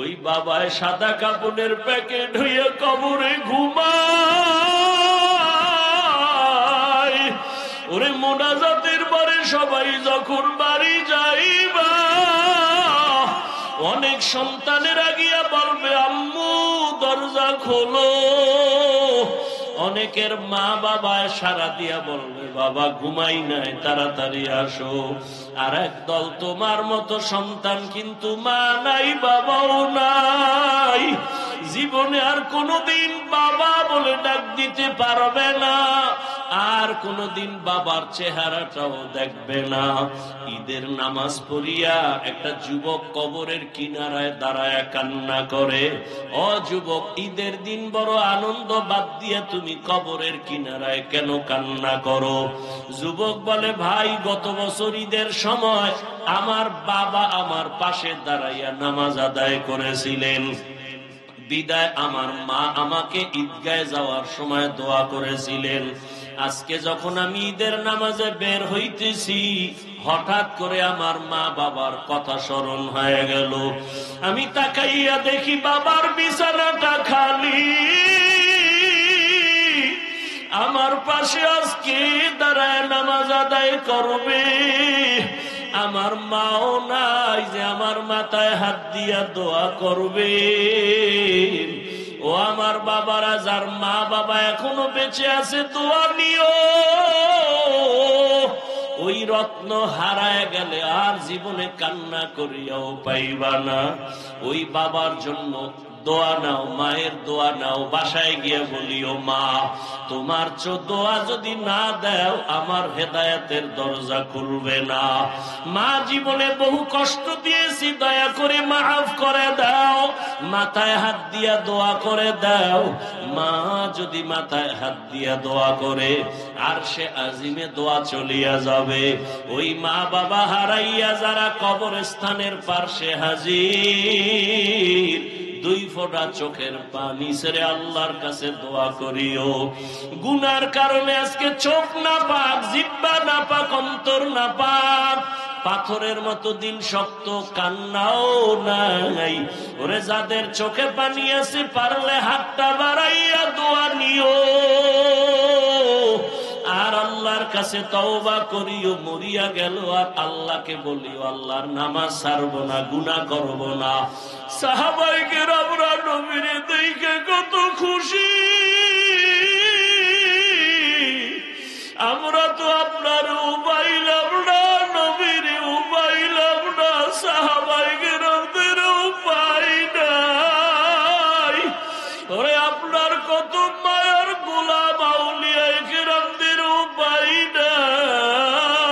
ওই বাবায় সাদা কাপড়ের প্যাকেট হইয়া কবরে ঘুমায়। ওরে মোনাজাতের পরে সবাই যখন বাড়ি যাইবা, অনেক সন্তানেরা গিয়া বলবে আম্মু দরজা খোলো। অনেকের মা বাবা সারা দিয়া বলবে বাবা ঘুমাই নাই, তাড়াতাড়ি আসো। আর একদল তোমার মতো সন্তান কিন্তু মা নাই বাবাও নাই, জীবনে আর কোনোদিন বাবা বলে ডাক দিতে পারবে না, আর কোনোদিন বাবার চেহারাটাও দেখবে না। ঈদের নামাজ পড়িয়া একটা যুবক কবরের কিনারায় দাঁড়ায় কান্না করে। ও যুবক, ঈদের দিন বড় আনন্দ বাদ দিয়ে তুমি কবরের কিনারায় কেন কান্না করো? যুবক বলে ভাই, গত বছর ঈদের সময় আমার বাবা আমার পাশে দাঁড়াইয়া নামাজ আদায় করেছিলেন, বিদায় আমার মা আমাকে ঈদগাহে যাওয়ার সময় দোয়া করেছিলেন। আজকে যখন আমি ঈদের নামাজে বের হইতেছি, হঠাৎ করে আমার মা বাবার কথা স্মরণ হয়ে গেল। আমি তাকাইয়া দেখি বাবার বিছানাটা খালি, আমার পাশে আজকে দাঁড়ায় নামাজ আদায় করবে। আমার মাও নাই যে আমার মাথায় হাত দিয়া দোয়া করবে। ও আমার বাবারা, যার মা বাবা এখনো বেঁচে আছে, দোয়া নিও। ওই রত্ন হারায় গেলে আর জীবনে কান্না করিয়াও পাইবা না। ওই বাবার জন্য দোয়া নাও, মায়ের দোয়া নাও। বাসায় গিয়ে বলিও মা, তোমার দোয়া যদি না দাও আমার হেদায়েতের দরজা খুলবে না। মা, জীবনে বহু কষ্ট দিয়েছি, দয়া করে মাফ করে দাও। মাথায় হাত দিয়া দোয়া করে দাও। মা যদি মাথায় হাত দিয়া দোয়া করে, আর সে আজিমে দোয়া চলিয়া যাবে। ওই মা বাবা হারাইয়া যারা কবরস্থানের পার্শ্বে হাজির, দুই ফোঁটা চোখের পানি ছেড়ে আল্লাহর কাছে দোয়া করিও। গুনার কারণে আজকে চোখ না পাক, জিহ্বা না পাক, অন্তর না পাক, পাথরের মতো দিন শক্ত, কান্নাও নাই। ওরে যাদের চোখে পানি আছে, পারলে হাতটা বাড়াইয়া দোয়া নিও, আর আল্লাহর কাছে তওবা করিও। মরিয়া গেল আর আল্লাহকে বলিও আল্লাহর নামাজ ছাড়বো না, গুনাহ করব না। সাহাবায়ে কেরামরা নবীর দেখে কত খুশি, আমরা তো আপনার উপাইলাম না, নবীর উপাইলাম না, সাহাবায়ে কেরামদের উপাই নাই। ওরে আপনার কত মায়ার গোলাম আউলিয়ায়ে কেরামদের উপাই নাই।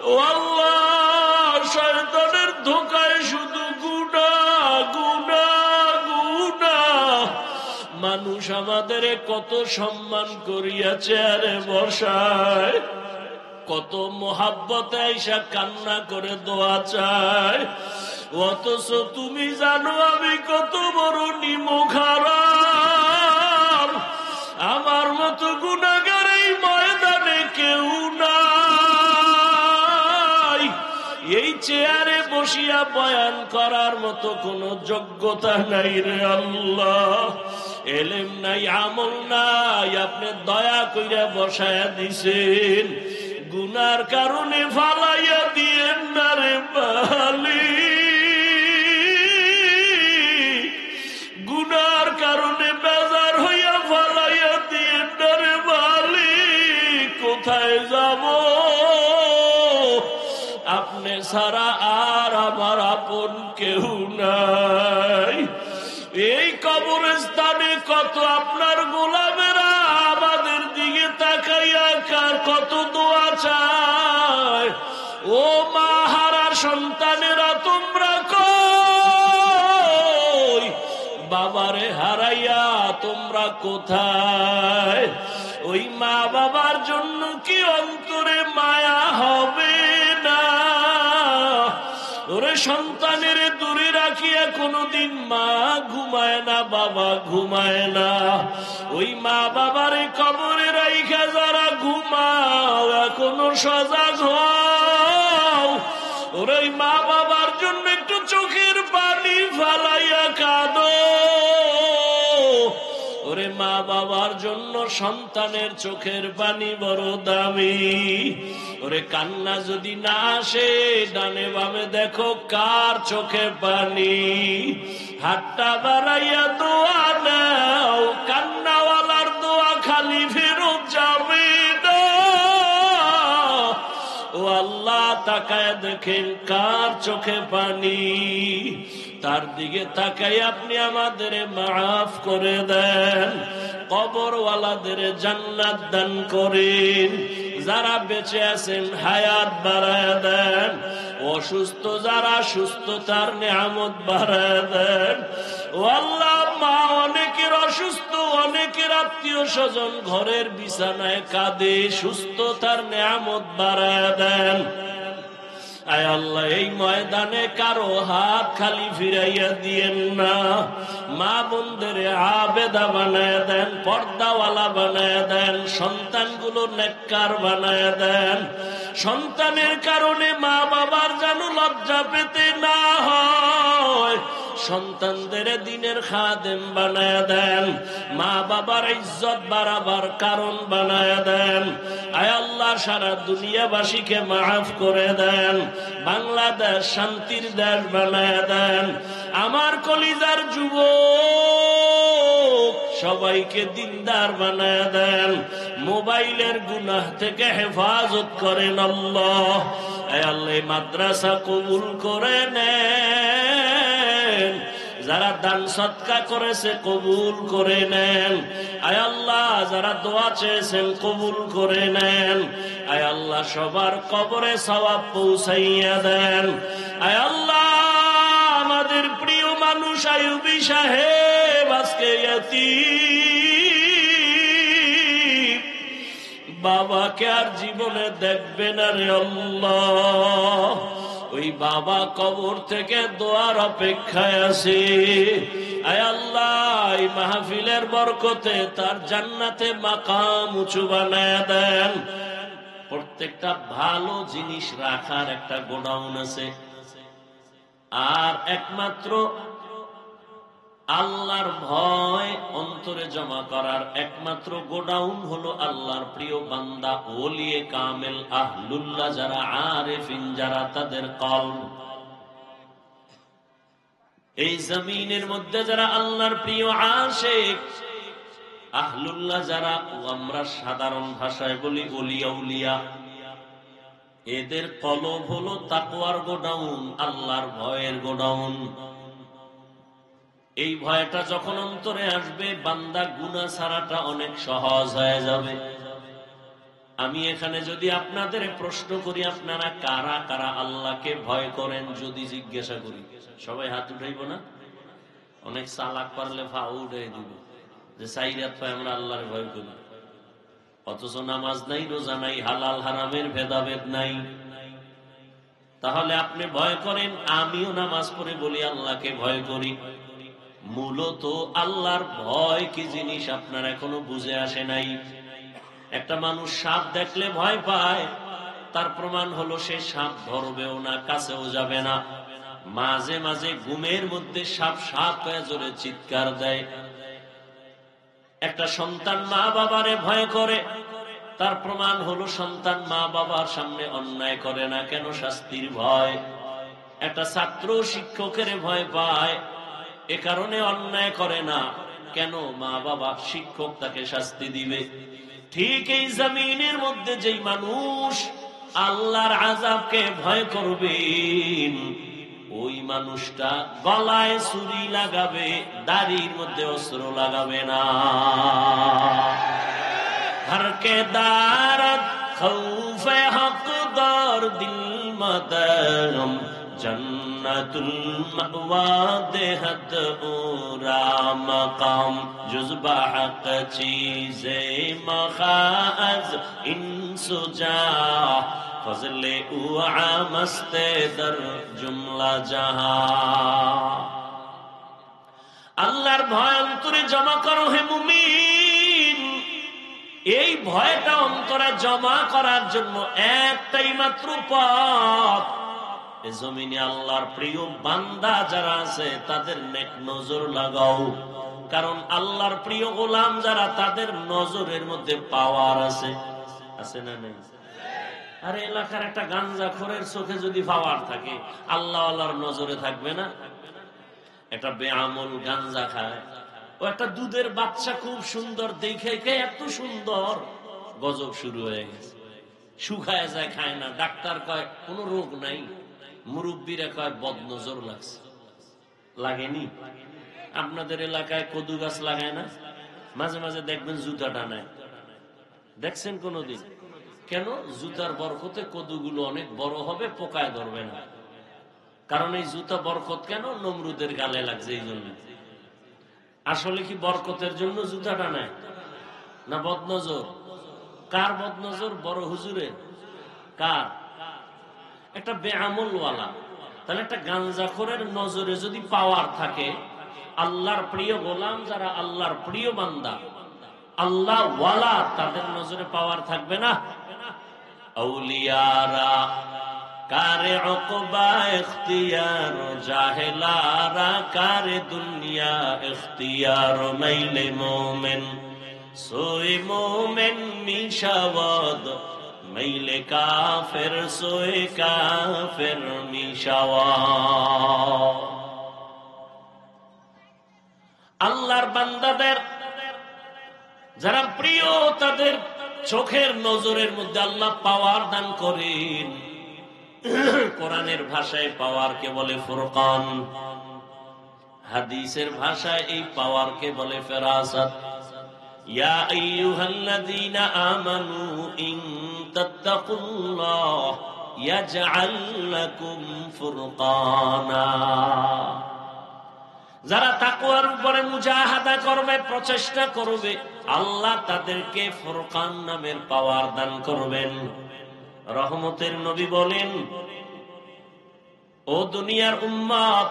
ও আল্লাহ, শয়তানের ধোঁকায় শুধু গুনাহ গুনাহ গুনাহ। মানুষ আমাদের কত সম্মান করিয়া চেয়ারে বসায়, কত মোহাব্বতে আইসা কান্না করে দোয়া চায়, অথচ তুমি জানো আমি কত বড় নিমুখারাম। আমার মতো গুনাহগার এই ময়দানে কেউ নাই। এই চেয়ারে বসিয়া বয়ান করার মতো কোনো যোগ্যতা নাই রে আল্লাহ। এলেম নাই, আমল নাই, আপনি দয়া কইরা বসায়া দিছেন। গুনার কারণে ফালাইয়া দিয়েন না রে বালি, গুনার কারণে বেজার হইয়া ফালাইয়া দিয়েন না রে বালি। কোথায় যাব? আপনি ছাড়া আর আমার আপন কেউ নাই। এই কবরস্থানে কত আপনার গোলামেরা আমাদের দিকে তাকাইয়া কত দোয়া চায়। ও মা হারা সন্তানেরা, তোমরা কই? বাবারে হারাইয়া তোমরা কোথায়? ওই মা বাবার জন্য কি অন্তরে মায়া হবে না? ওরে সন্তানের দূরে রাখিয়া কোনদিন মা ঘুমায় না, বাবা ঘুমায় না। ওই মা বাবারে কবরে রাইখা যারা ঘুমাও, এখনো সজাগ হও। ওরে মা বাবার জন্য একটু চোখের পানি মা বাবার জন্য সন্তানের চোখের পানি বড় দামি। ওরে কান্না যদি না আসে, ডানে বামে দেখো কার চোখে পানি। হাতটা বাড়াইয়া দোয়া নাও, কান্নাওয়ালার দোয়া খালি ফেরত যাবে না। ও আল্লাহ, তাকায় দেখেন কার চোখে পানি, তার দিকে তাকাই আপনি আমাদের মাফ করে দেন। কবরওয়ালাদের জান্নাত দান করেন, যারা বেঁচে আছেন হায়াত বাড়ায় দেন, অসুস্থ যারা সুস্থতার নিয়ামত বাড়ায় দেন। ও আল্লাহ, মা অনেকের অসুস্থ, অনেকের আত্মীয় স্বজন ঘরের বিছানায় কাঁদে, সুস্থতার নিয়ামত বাড়ায় দেন। আয় আল্লাহ, এই ময়দানে কারো হাত খালি ফিরাইয়া দিয়েন না। মা বোনদের আবেদা বানায় দেন, পর্দাওয়ালা বানায় দেন, সন্তানগুলো নেককার বানায় দেন। সন্তানের কারণে মা বাবার যেন লজ্জা পেতে না হয়, সন্তানদের দিনের খাদেম বানায় দেন, মা বাবার ইজ্জত বাড়াবার কারণ বানায় দেন। আয় আল্লাহ, সারা দুনিয়াবাসীকে মাফ করে দেন, বাংলাদেশ শান্তির দেশ বানায় দেন। আমার কলিজার যুবক সবাইকে দিনদার বানায় দেন, মোবাইলের গুনাহ থেকে হেফাজত করেন আল্লাহ। আয় আল্লাহ, মাদ্রাসা কবুল করে নেন, যারা দান সদকা করেছে কবুল করে নেন। আয় আল্লাহ, যারা দোয়া চেয়েছেন কবুল করে নেন। আয় আল্লাহ, সবার কবরে সওয়াব পৌঁছাইয়া দেন। আয় আল্লাহ, আমাদের প্রিয় মানুষ আইয়ুবী সাহেব আজকে ইয়াতীম, বাবাকে আর জীবনে দেখবে না রে আল্লাহ। ওই বাবা কবর থেকে দোয়ার অপেক্ষায় আছে। আয় আল্লাহ, এই মাহফিলের বরকতে তার জান্নাতে মাকাম উঁচু বানায় দেন। প্রত্যেকটা ভালো জিনিস রাখার একটা গোডাউন আছে, আর একমাত্র আল্লাহর ভয় অন্তরে জমা করার একমাত্র গোডাউন হলো আল্লাহর প্রিয় বান্দা, ওলিয়ে কামেল, আহলুল্লাহ যারা, আরেফিন যারা, তাদের কলব। এই জমিনের মধ্যে যারা আল্লাহর প্রিয় আশিক, আহলুল্লাহ যারা, আমরা সাধারণ ভাষায় বলি ওলিয়া উলিয়া, এদের কলব হলো তাকওয়ার গোডাউন, আল্লাহর ভয়ের গোডাউন। এই ভয়টা যখন অন্তরে আসবে, বান্দা গুনাহ ছাড়াটা অনেক সহজ হয়ে যাবে। আমি এখানে যদি আপনাদের প্রশ্ন করি, আপনারা কারা কারা আল্লাহকে ভয় করেন, যদি জিজ্ঞাসা করি, সবাই হাত উঠাইব না? অনেক চালাক পারলে ফাও উঠাই দিব যে সাইরাত পায় আমরা আল্লাহর ভয় করি, অথচ নামাজ নাই, রোজা নাই, হালাল হারামের ভেদাভেদ নাই। তাহলে আপনি ভয় করেন, আমিও নামাজ পড়ে বলি আল্লাহকে ভয় করি। মূলত আল্লাহর ভয় কি জিনিস আপনার এখনো বুঝে আসে নাই। একটা মানুষ সাপ দেখলে ভয় পায়, তার প্রমাণ হলো সে সাপ ধরবেও না, কাছেও যাবে না। মাঝে মাঝে ঘুমের মধ্যে সাপ সাপ হয়ে জোরে চিৎকার দেয়। একটা সন্তান মা বাবারে ভয় করে, তার প্রমাণ হলো সন্তান মা বাবার সামনে অন্যায় করে না, কেন? শাস্তির ভয়। একটা ছাত্র শিক্ষকের ভয় পায়, এ কারণে অন্যায় করে না, কেন? মা বাবা, শিক্ষক তাকে শাস্তি দিবে। ঠিক এই জমিনের মধ্যে যেই মানুষ আল্লাহর আযাবকে ভয় করবেন, ওই মানুষটা গলায় ছুরি লাগাবে, দাড়ির মধ্যে অস্ত্র লাগাবে না। হরকে দারত খৌফে হকদার দিল মদরম, জন্নতুল মাওয়া দেহত ওরা মকাম, জুজবা হক চীজে মখাজ ইনসুজা, ফজলে উআ মস্তে দর জুমলা জাহা। আল্লাহর ভয় অন্তরে জমা করো হে মুমিন। এই ভয়টা অন্তরে জমা করার জন্য একটাই মাত্র পথ, জমিনে আল্লাহর প্রিয় বান্দা যারা আছে তাদের নেক নজর লাগাও, কারণ আল্লাহর প্রিয় গোলাম যারা, তাদের নজরের মধ্যে পাওয়ার আছে। আছে না নেই? আরে এলাকার একটা গাঞ্জাখোরের চোখে যদি পাওয়ার থাকে, আল্লাহ আল্লাহর নজরে থাকবে না? একটা বেআমল গাঞ্জা খায়, ও একটা দুধের বাচ্চা খুব সুন্দর দেখে, এত সুন্দর, গজব শুরু হয়ে গেছে। শুকায় যায়, খায় না। ডাক্তার কয় কোনো রোগ নাই, মুরব্বীরা কয় বদনজর লাগছে। লাগেনি? আপনাদের এলাকায় কদু গাছ লাগায় না? মাঝে মাঝে দেখবেন জুতা টানায়, দেখছেন কোনদিন? কেন? জুতার বরকতে কদুগুলো অনেক বড় হবে, পোকায় ধরবে না। কারণ এই জুতা বরকত কেন? নমরুদের গালে লাগছে এই জন্য। আসলে কি বরকতের জন্য জুতা টানায় না বদনজর? কার বদনজর? বড় হুজুরের। কার? একটা বেআমলওয়ালা। তাহলে একটা গাঞ্জাখোরের নজরে যদি পাওয়ার থাকে, আল্লাহর প্রিয় গোলাম যারা, আল্লাহর প্রিয় বান্দা, আল্লাহ ওয়ালা, তাদের নজরে পাওয়ার থাকবে না? আউলিয়ারা কারে উকবা ইখতিয়ার, জাহেলারা কারে দুনিয়া ইখতিয়ার, মাইলে মোমেন সোয়ে মোমেন মিশাওয়াদ, মাইলে কাফের সোয়ে কাফের মিশাওয়াদ। আল্লাহর বান্দাদের যারা প্রিয়, তাদের চোখের নজরের মধ্যে আল্লাহ পাওয়ার দান করেন। কোরআনের ভাষায় পাওয়ারকে বলে ফুরকান, হাদিসের ভাষায় এই পাওয়ারকে বলে ফেরাসাত। ইয়া আইয়ুহাল্লাযীনা আমানু ইন তাত্তাকুল্লাহ ইয়াজআল লাকুম ফুরকানা। যারা তাকওয়ার উপরে মুজাহাদা করবে, প্রচেষ্টা করবে, আল্লাহ তাদেরকে ফুরকান নামের পাওয়ার দান করবেন। রহমতের নবী বলেন, ও দুনিয়ার উম্মত,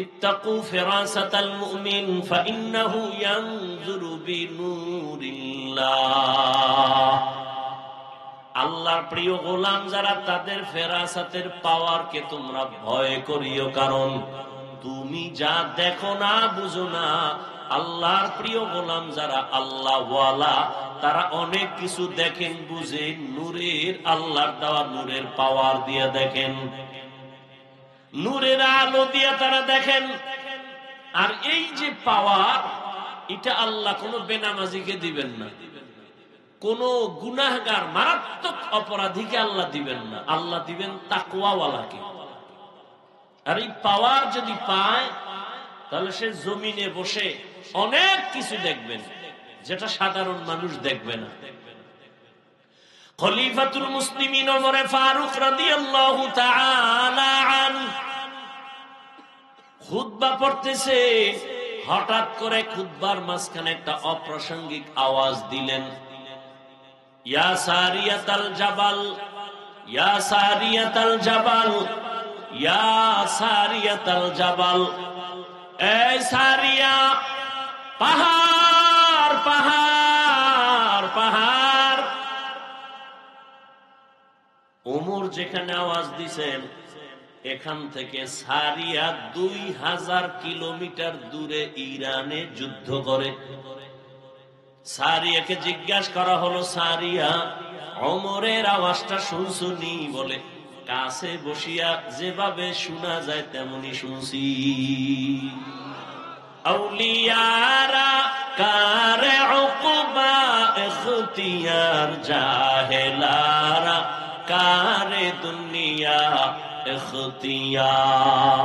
ইত্তাকু ফিরাসাতাল মুমিন ফাইন্নাহু ইয়ানজুরু বিনূরিল্লাহ। আল্লাহর প্রিয় গোলাম যারা, তাদের ফেরাসাতের পাওয়ারকে তোমরা ভয় করিও, কারণ তুমি যা দেখো না, বুঝো না। আল্লাহর প্রিয় গোলাম যারা, আল্লাহ ওয়ালা, তারা অনেক কিছু দেখেন, বুঝেন, নূরের, আল্লাহর দেওয়া নূরের পাওয়ার দিয়ে দেখেন, নূরের আলো দিয়ে তারা দেখেন। আর এই যে পাওয়ার, এটা আল্লাহ কোনো বেনামাজিকে দিবেন না, কোন গুনাহগার মারাত্মক অপরাধীকে আল্লাহ দিবেন না, আল্লাহ দিবেন তাকওয়াওয়ালাকে। আর এই পাওয়ার যদি পায়, তাহলে সে জমিনে বসে অনেক কিছু দেখবেন, যেটা সাধারণ মানুষ দেখবে না। খলিফাতুল মুসলিমিন ওমর ফারুক রাদিয়াল্লাহু তাআলা আনহু খুতবা পড়তেছে, হঠাৎ করে খুতবার মাঝখানে একটা অপ্রাসঙ্গিক আওয়াজ দিলেন, ইয়া সারিয়াতাল জাবাল, ইয়া সারিয়াতাল জাবাল, ইয়া সারিয়াতাল জাবাল। এই সারিয়া, পাহাড় পাহাড় পাহাড়। ওমর যেখানে আওয়াজ দিছেন, এখান থেকে সারিয়া 2000 কিলোমিটার দূরে ইরানে যুদ্ধ করে। সারিয়াকে জিজ্ঞাসা করা হলো, সারিয়া, ওমরের আওয়াজটা শুনছনি? বলে, কাছে বসিয়া যেভাবে শোনা যায় তেমনি শুনছি। আউলিয়ারা কারে উকবা ইখতিয়ার, জাহেলারা কারে দুনিয়া ইখতিয়ার।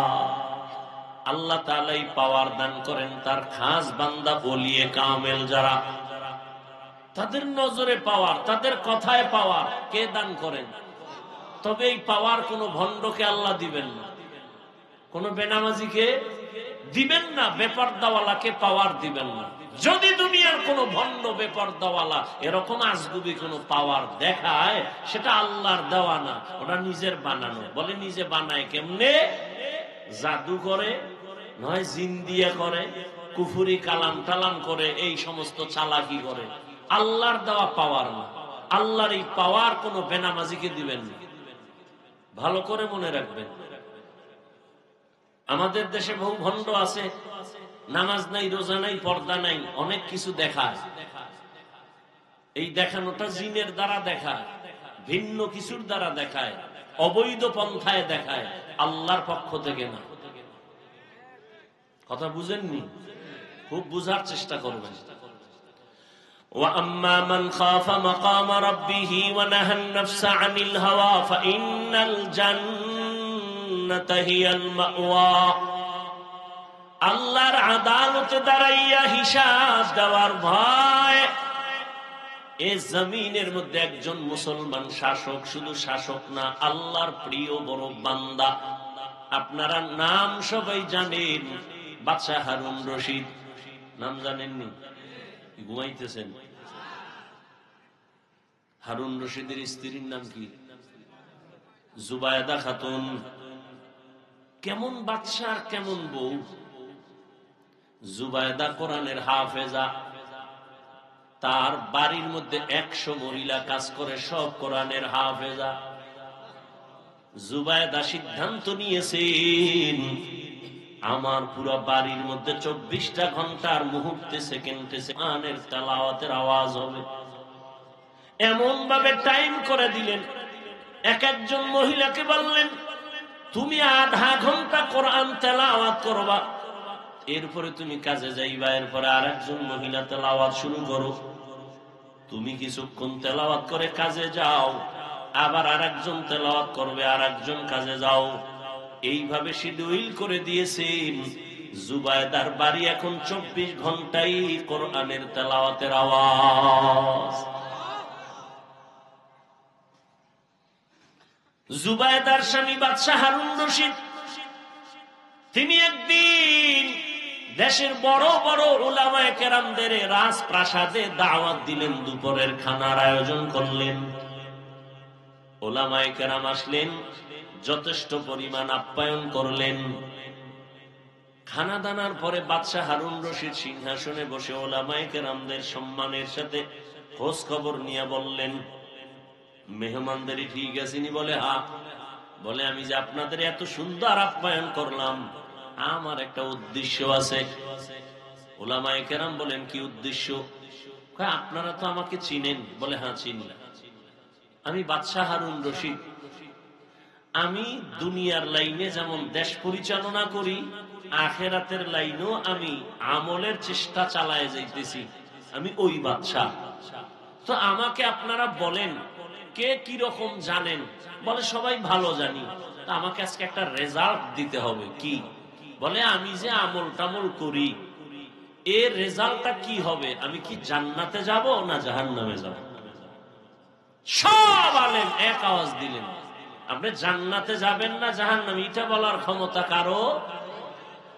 আল্লাহ তাআলা পাওয়ার দান করেন তার খাস বান্দা ওলিয়ে কামেল যারা, তাদের নজরে পাওয়ার, তাদের কথায় পাওয়ার কে দান করেন? তবে এই পাওয়ার কোন ভণ্ডকে আল্লাহ দিবেন না, কোন বেনামাজিকে দিবেন না, বেপরদাওয়ালাকে পাওয়ার দিবেন না। যদি দুনিয়ার কোন ভণ্ড বেপরদাওয়ালা এরকম আজগুবি কোন পাওয়ার দেখায়, সেটা আল্লাহর দেওয়া না, ওটা নিজের বানানো। বলে নিজে বানায় কেমনে? জাদু করে, নয় জিন দিয়ে করে, কুফুরি কালাম টালাম করে, এই সমস্ত চালাকি করে। আল্লাহর দেওয়া পাওয়ার না। আল্লাহর এই পাওয়ার কোন বেনামাজিকে দিবেন না, ভালো করে মনে রাখবেন। আমাদের দেশে বহু ভণ্ড আছে, নামাজ নাই, রোজা নাই, পর্দা নাই, অনেক কিছু দেখায়। এই দেখানোটা জিনের দ্বারা দেখায়, ভিন্ন কিছুর দ্বারা দেখায়, অবৈধ পন্থায় দেখায়, আল্লাহর পক্ষ থেকে না। কথা বুঝেননি? খুব বুঝার চেষ্টা করবেন। وَأَمَّا مَنْ خَافَ مَقَامَ رَبِّهِ وَنَهَى النَّفْسَ عَنِ الْهَوَى فَإِنَّ الْجَنَّةَ هِيَ الْمَأْوَى। আল্লাহর আদালতে দাঁড়াইয়া হিসাব দেওয়ার ভয়। এই জমিনের মধ্যে একজন মুসলমান শাসক, শুধু শাসক না, আল্লাহর প্রিয় বড় বান্দা। আপনারা নাম সবাই জানেন, বাদশাহ হারুন রশিদ। নাম জানেননি? ঘুমাইতেছেন? হারুন রশিদের স্ত্রীর নাম কি? জুবায়দা খাতুন। কেমন বাদশাহ, কেমন বউ! জুবায়দা কোরআনের হাফেজা, তার বাড়ির মধ্যে 100 মহিলা কাজ করে, সব কোরআনের হাফেজা। জুবায়দা সিদ্ধান্ত নিয়েছেন, আমার পুরো বাড়ির মধ্যে 24টা ঘন্টার মুহূর্তে, সেকেন্ডে কোরআনের তেলাওয়াতের আওয়াজ হবে। এমন ভাবে টাইম করে দিলেন, এক একজন মহিলাকে বললেন, তুমি আধা ঘন্টা কোরআন তেলাওয়াত করবা, এরপরে তুমি কাজে যাইবা, এরপরে আরেকজন মহিলা তেলাওয়াত শুরু করো। তুমি কিছুক্ষণ তেলাওয়াত করে কাজে যাও, আবার আরেকজন তেলাওয়াত করবে, আরেকজন কাজে যাও। এইভাবে শিডিউল করে দিয়েছেন। জুবায়দার বাড়ি এখন 24 ঘন্টাই কোরআনের তেলাওয়াতের আওয়াজ। জুবায়দার স্বামী বাদশাহ হারুন রশিদ, তিনি একদিন দেশের বড় বড় উলামায়ে কেরামদের রাজপ্রাসাদে দাওয়াত দিলেন, দুপুরের খানার আয়োজন করলেন। উলামায়ে কেরাম আসলেন, যথেষ্ট পরিমাণ আপ্যায়ন করলেন। খানা দানার পরে বাদশাহ হারুন রশিদ সিংহাসনে বসে উলামায়ে কেরামদের সম্মানের সাথে খোঁজ খবর নিয়ে বললেন, মেহমানদেরই ঠিক আছেনি? বলে হ্যাঁ। বলে, আমি যে আপনাদের এত সুন্দর আপ্যায়ন করলাম, আমার একটা উদ্দেশ্য আছে। উলামায়ে কেরাম বলেন, কি উদ্দেশ্য? আপনারা তো আমাকে চিনেন। বলে, হ্যাঁ চিনি। আমি বাদশাহ হারুন রশিদ, আমি দুনিয়ার লাইনে যেমন দেশ পরিচালনা করি, আখেরাতের লাইনেও আমি আমলের চেষ্টা চালায় যাইতেছি। আমি ওই বাদশাহ। তো আমাকে আপনারা বলেন, কে কি রকম জানেন? বলে, সবাই ভালো জানি। তো আমাকে আজকে একটা রেজাল্ট দিতে হবে। কি? বলে, আমি যে আমল টামল করি, এর রেজাল্টটা কি হবে? আমি কি জান্নাতে যাব না জাহান্নামে যাব? সব আলেম এক আওয়াজ দিলেন, আপনি জান্নাতে যাবেন না জাহান্নামে, এটা বলার ক্ষমতা কারো?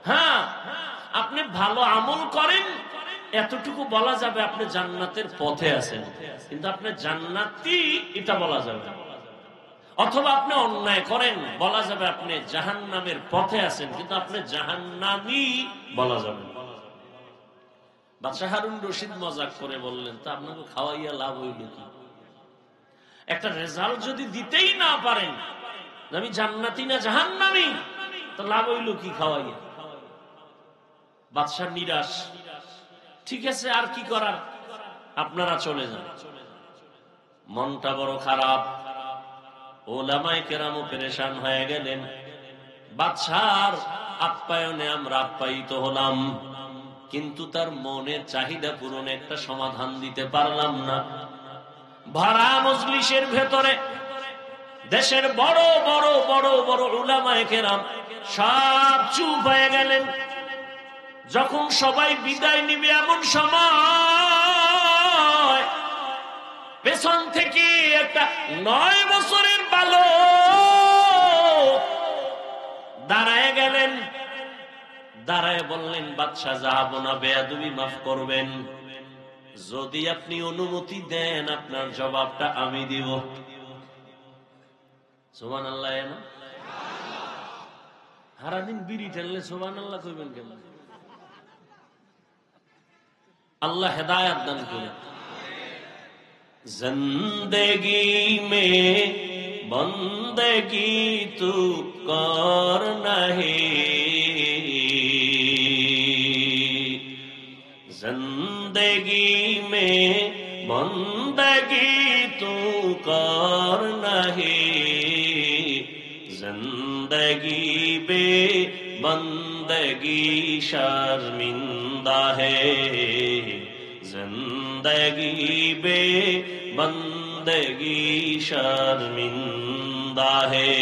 হ্যাঁ, আপনি ভালো আমল করেন, এতটুকু বলা যাবে আপনি জান্নাতের পথে আছেন, কিন্তু আপনি জান্নাতি এটা বলা যাবে। অথবা আপনি অন্যায় করেন, বলা যাবে আপনি জাহান্নামের পথে আছেন, কিন্তু আপনি জাহান্নামী বলা যাবে। বাদশাহ হারুন রশিদ মজাক করে বললেন, তা আপনাকে খাওয়াইয়া লাভ হইল কি? একটা রেজাল্ট যদি দিতেই না পারেন আমি জান্নাতি না জাহান্নামী, তো লাভ হইল কি খাওয়াইয়া? বাদশাহ নিরাশ। ঠিক আছে, আর কি করার, আপনারা চলে যান। মনটা বড় খারাপ। উলামায়ে কেরামও পেরেশান হয়ে গেলেন। বাদশার আপ্যায়নে আমরা আপ্যায়িত হলাম, কিন্তু তার মনের চাহিদা পূরণে একটা সমাধান দিতে পারলাম না। ভরা মজলিসের ভেতরে দেশের বড় বড় বড় বড় উলামায়ে কেরাম সব চুপ হয়ে গেলেন। যখন সবাই বিদায় নিবে এমন সময় পেছন থেকে একটা 9 বছরের বালক দাঁড়ায় গেলেন। দাঁড়ায় বললেন, বাদশাহ যাবো না, বেয়াদবি মাফ করবেন, যদি আপনি অনুমতি দেন আপনার জবাবটা আমি দিব। সুবহানাল্লাহ। না সারাদিন বিড়ি ঠেললে সুবহানাল্লাহ কইবেন কেমন? আল্লাহ হেদায়েত দান করেন। জিন্দেগি মে বন্দগি তু করনা হে जिंदगी में बंदगी तू कर नहीं, जिंदगी बे बंदगी शर्मिंदा है, जिंदगी बे बंदगी शर्मिंदा है।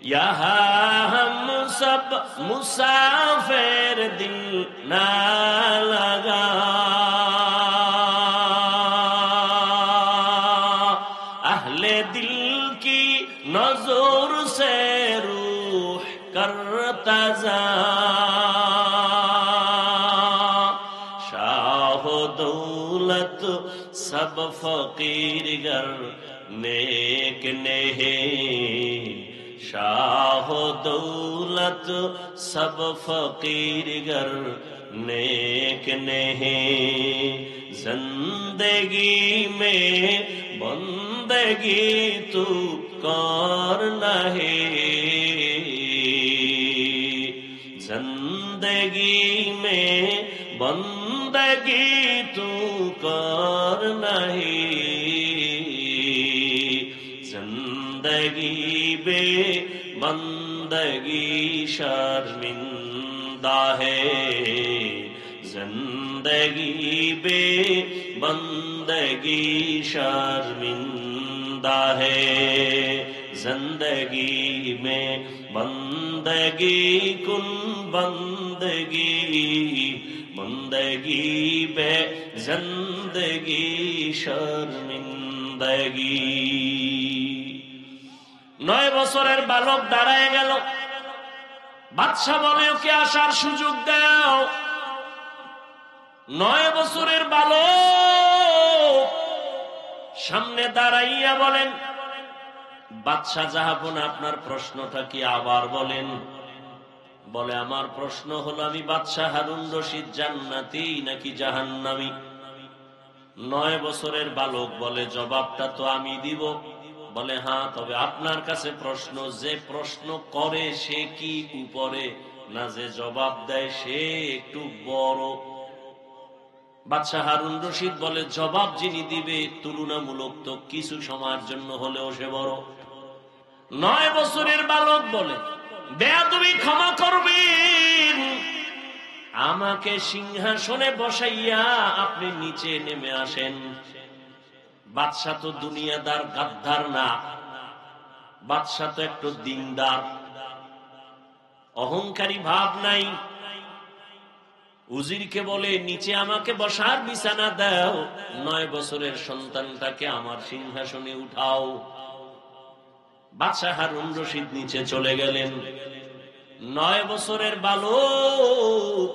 यहाँ हम सब मुसाफिर दिल ना लगा, अहले दिल की नजर से रूह करता जा, शाह दौलत सब फकीर गर नेक नहीं, शाह दौलत सब फकीर गर नेक नहीं, जिंदगी में बंदगी तू कर नहीं, जिंदगी में बंदगी तू कर नहीं, जिंदगी बे बंदगी शर्मिंदा है, जिंदगी बे बंदगी शर्मिंदा है, जिंदगी में बंदगी कुन बंदगी, बंदगी बे जिंदगी शर्मिंदगी। 9 বছরের বালক দাঁড়ায় গেল, বাদশা বলে ওকে আসার সুযোগ দাও। 9 বছরের বালক সামনে দাঁড়াইয়া বলেন, বাদশা জাহাপনা আপনার প্রশ্নটা কি আবার বলেন। বলে আমার প্রশ্ন হলো আমি বাদশা হারুন রশিদ জান্নাতি নাকি জাহান্নামী। 9 বছরের বালক বলে জবাবটা তো আমি দিব। বলে হ্যাঁ, তবে আপনার কাছে প্রশ্ন, যে প্রশ্ন করে সে কি উপরে, না যে জবাব দেয় সে একটু বড়। বাদশা হারুন রশিদ বলে জবাব যিনি দিবে তুলনামূলক তো কিছু সময়ের জন্য হলেও সে বড়। 9 বছরের বালক বলে বেয়াদবি ক্ষমা করবেন, আমাকে সিংহাসনে বসাইয়া আপনি নিচে নেমে আসেন। বাদশা তো দুনিয়াদার গাদ্দার না, বাদশা তো একটু দিনদার, অহংকারী ভাব নাই। উজিরকে বলে নিচে আমাকে বসার বিছানা দাও, 9 বছরের সন্তানটাকে আমার সিংহাসনে উঠাও। বাদশা হারুন রশিদ নিচে চলে গেলেন। 9 বছরের বালক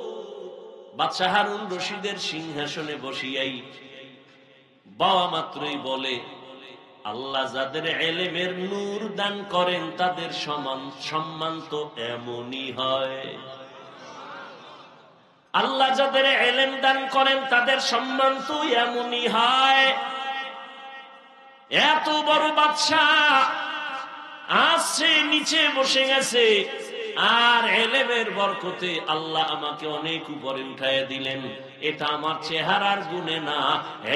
বাদশা হারুন রশিদের সিংহাসনে বসিয়াই বাবা মাত্রই বলে আল্লাহ যাদের ইলমের নূর দান করেন তাদের সম্মান তো এমনই হয়। আল্লাহ যাদের ইলম দান করেন তাদের সম্মান তো এমনই হয়। এত বড় বাদশাহ আসছে নিচে বসে গেছে, আর ইলমের বরকতে আল্লাহ আমাকে অনেক উপরে উঠাইয়া দিলেন। এটা আমার চেহারার গুণে না,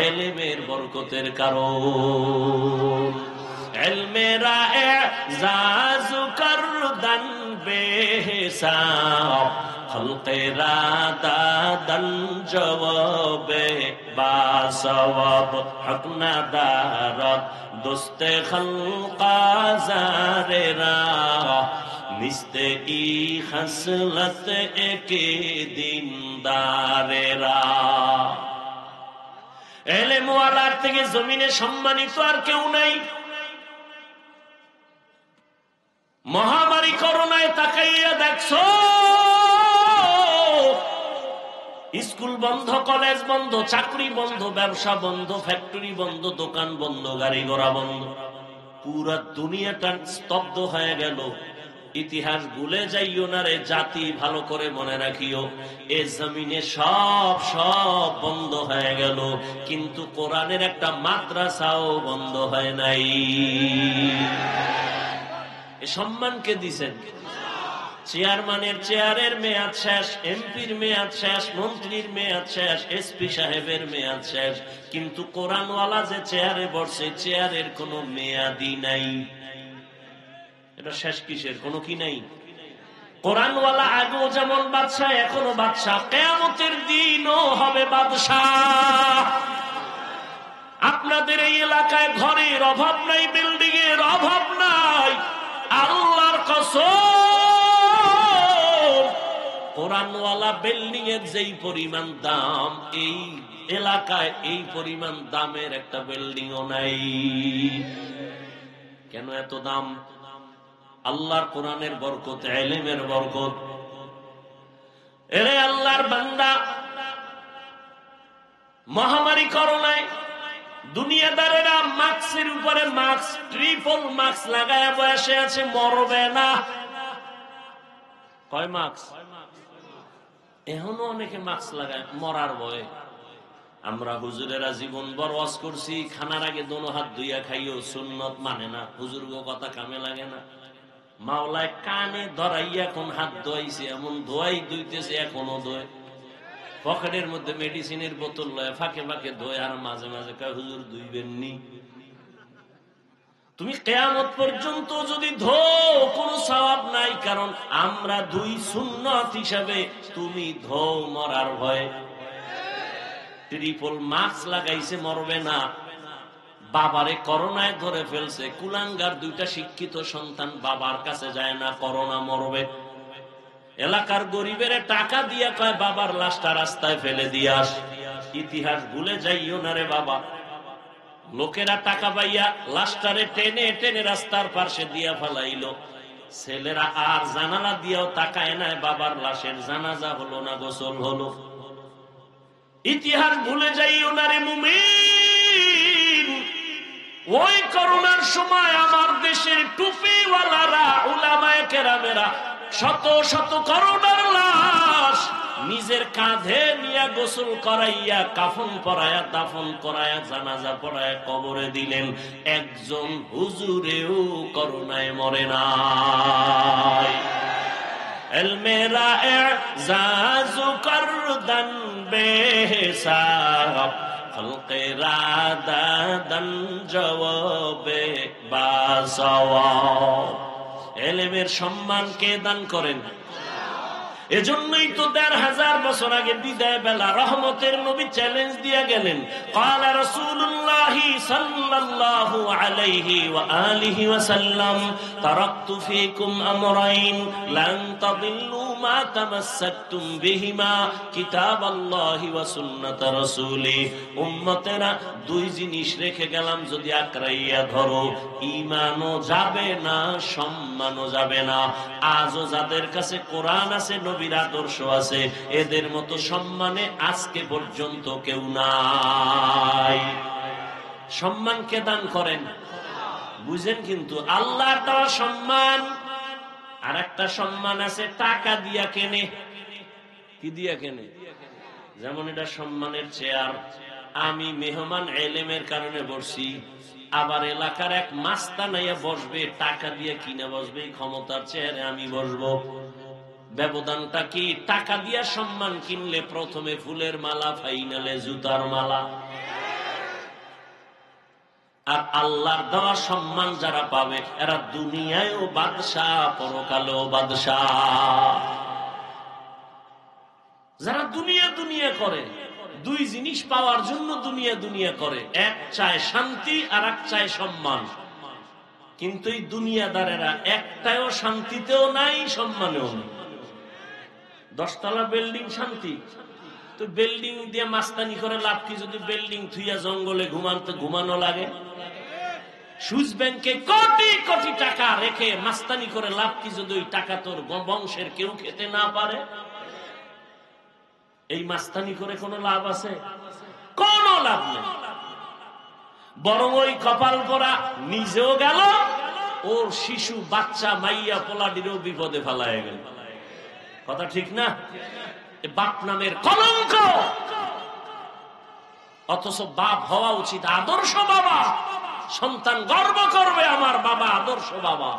ইলমের বরকতের কারণ। ইলমেরা এজাজ করদান বেহিসাব, খলকেরা দাদান জবাবে বাসওয়াব, হক না দারত দোস্তে খলকা জারেরা, নিস্তে ই খসলত একে দিনদারেরা। ইলম ওয়ালার থেকে জমিনে সম্মানিত আর কেউ নাই। মহামারী করোনায় তাকাইয়া দেখছো, স্কুল বন্ধ, কলেজ বন্ধ, চাকরি বন্ধ, ব্যবসা বন্ধ, ফ্যাক্টরি বন্ধ, দোকান বন্ধ, গাড়ি ঘোড়া বন্ধ, পুরা দুনিয়াটা স্তব্ধ হয়ে গেল। ইতিহাস ভুলে যাইও না রে জাতি, ভালো করে মনে রাখিও, এ জমিনে সব বন্ধ হয়ে গেল, কিন্তু কোরআনের একটা মাদ্রাসাও বন্ধ হয় নাই। এ সম্মান কে দিছেন? চেয়ারম্যানের চেয়ারের মেয়াদ শেষ, এমপির মেয়াদ শেষ, মন্ত্রীর মেয়াদ শেষ, এসপি সাহেবের মেয়াদ শেষ, কিন্তু কোরআনওয়ালা যে চেয়ারে বসে চেয়ারের কোনো মেয়াদই নাই। এটা শেষ কিসের? কোনো কি নাই? কোরআনওয়ালা আগেও যেমন বাদশাহ, এখনো বাদশাহ, কিয়ামতের দিনও হবে বাদশাহ। আপনাদের এই এলাকায় ঘরের অভাব নাই, বিল্ডিং এর অভাব নাই। আল্লাহর কসম, কোরআনওয়ালা বিল্ডিং এর যেই পরিমাণ দাম, এই এলাকায় এই পরিমাণ দামের একটা বিল্ডিংও নাই। কেন এত দাম? আল্লাহর কোরআনের বরকত, ইলমের বরকত। এরে আল্লাহর বান্দা, মহামারী করোনায় দুনিয়াদারেরা মাস্কের উপরে মাস্ক, ট্রিপল মাস্ক লাগায় বসে আছে, মরবে না। কয় মাস্ক? এখনো অনেকে মাস্ক লাগায় মরার ভয়ে। আমরা হুজুরেরা জীবন বড় ওয়াজ করছি, খানার আগে দোনো হাত ধুইয়া খাইও, সুন্নত মানে না। হুজুর গো কথা কামে লাগে না। মাওলায় কানে ধরাইয়া কোন হাত ধোয়াইছে, এমন ধোয়াই ধুইতেছে, এখনো ধোয়। পকেটের মধ্যে মেডিসিনের বোতল লয়, ফাঁকে ফাঁকে ধোয়, আর মাঝে মাঝে কয় হুজুর ধুইবেননি। তুমি কিয়ামত পর্যন্ত যদি ধো, কোনো সওয়াব নাই, কারণ আমরা দুই সুন্নত হিসাবে, তুমি ধো মরার ভয়। ট্রিপল মাস্ক লাগাইছে, মরবে না। বাবারে করোনায় ধরে ফেলছে, কুলাঙ্গার দুইটা শিক্ষিত সন্তান বাবার কাছে যায় না, করোনা মরবে। এলাকার গরিবের টাকা দিয়া কয় বাবার লাশটা রাস্তায় ফেলে দিয়ে আস। ইতিহাস ভুলে যাইও না রে বাবা। লোকেরা টাকা পাইয়া লাশটারে টেনে টেনে রাস্তার পাশে দিয়া ফেলাইলো। ছেলেরা আর জানালা দিয়েও তাকায় না, বাবার লাশের জানাজা হলো না, গোসল হলো। ইতিহাস ভুলে যাইও না রে মুমিন। ওই করোনার সময় আমার দেশের টুপিওয়ালারা, উলামায়ে কেরামেরা শত শত করোনার লাশ নিজের কাঁধে নিয়ে গোসল করাইয়া, কাফন পরাইয়া, দাফন করাইয়া, জানাজা পড়াইয়া কবরে দিলেন। একজন হুজুরেও করোনায় মরে নাই। এলমেরা এজাজু করদান বেহিসাব, খলকেরা দাদান জওয়াবে বাসাওয়াব। এলেমের সম্মান কে দান করেন? এজন্যই তো ১৫০০ বছর আগে বিদায় বেলা রহমতের নবী চ্যালেঞ্জ দিয়ে গেলেন। ক্বালা রাসূলুল্লাহ সাল্লাল্লাহু আলাইহি ওয়া আলিহি ওয়াসাল্লাম, তারাকতু ফীকুম আমরাইন লান তাদিল্লু মা তামাসসাকতুম বিহিমা, কিতাবাল্লাহি ওয়া সুন্নাত রাসূলি। উম্মতেরা, দুই জিনিস রেখে গেলাম, যদি আকরাইয়া ধরো, ঈমানও যাবে না, সম্মানও যাবে না। আজও যাদের কাছে কোরআন আছে, নবীর আদর্শ আছে, এদের মতো সম্মানে আজকে পর্যন্ত কেউ নাই। সম্মান কে দান করেন? বুঝেন কিন্তু, আল্লাহর দেওয়া সম্মান। আর একটা সম্মান আছে টাকা দিয়া কেনে। কি দিয়া কেনে? যেমন এটা সম্মানের চেয়ার, আমি মেহমান এলেমের কারণে বসছি, আবার এলাকার এক মাস্তানাইয়া বসবে, টাকা দিয়ে কিনে বসবে, এই ক্ষমতার চেয়ারে আমি বসবো। ব্যবধানটা কি? টাকা দিয়া সম্মান কিনলে প্রথমে ফুলের মালা, ফাইনালে জুতার মালা। আর আল্লাহর দেওয়া সম্মান যারা পাবে, এরা দুনিয়ায়ও বাদশাহ, পরকালেও বাদশাহ। যারা দুনিয়া দুনিয়া করে, দুই জিনিস পাওয়ার জন্য দুনিয়া দুনিয়া করে, এক চায় শান্তি আর এক চায় সম্মান। কিন্তু এই দুনিয়াদারেরা একটাও শান্তিতেও নাই, সম্মানেও নেই। 10 তলা বিল্ডিং শান্তি, তো বিল্ডিং দিয়ে মাস্তানি করে লাভ কি? যদি বিল্ডিং থুইয়া জঙ্গলে ঘুমানো লাগে। সুইস ব্যাংকে কোটি কোটি টাকা রেখে মাস্তানি করে লাভ কি, যদি ওই টাকা তোর বংশের কেউ খেতে না পারে? এই মাস্তানি করে কোনো লাভ আছে? কোনো লাভ নেই। বরং ওই কপাল পরা নিজেও গেল, ওর শিশু বাচ্চা মাইয়া পোলাডিরও বিপদে ফেলায় গেল। কথা ঠিক না? বাপ নামের কলঙ্ক। অথচ বাপ হওয়া উচিত আদর্শ বাবা। সন্তান গর্ব করবে, আমার বাবা আদর্শ বাবা।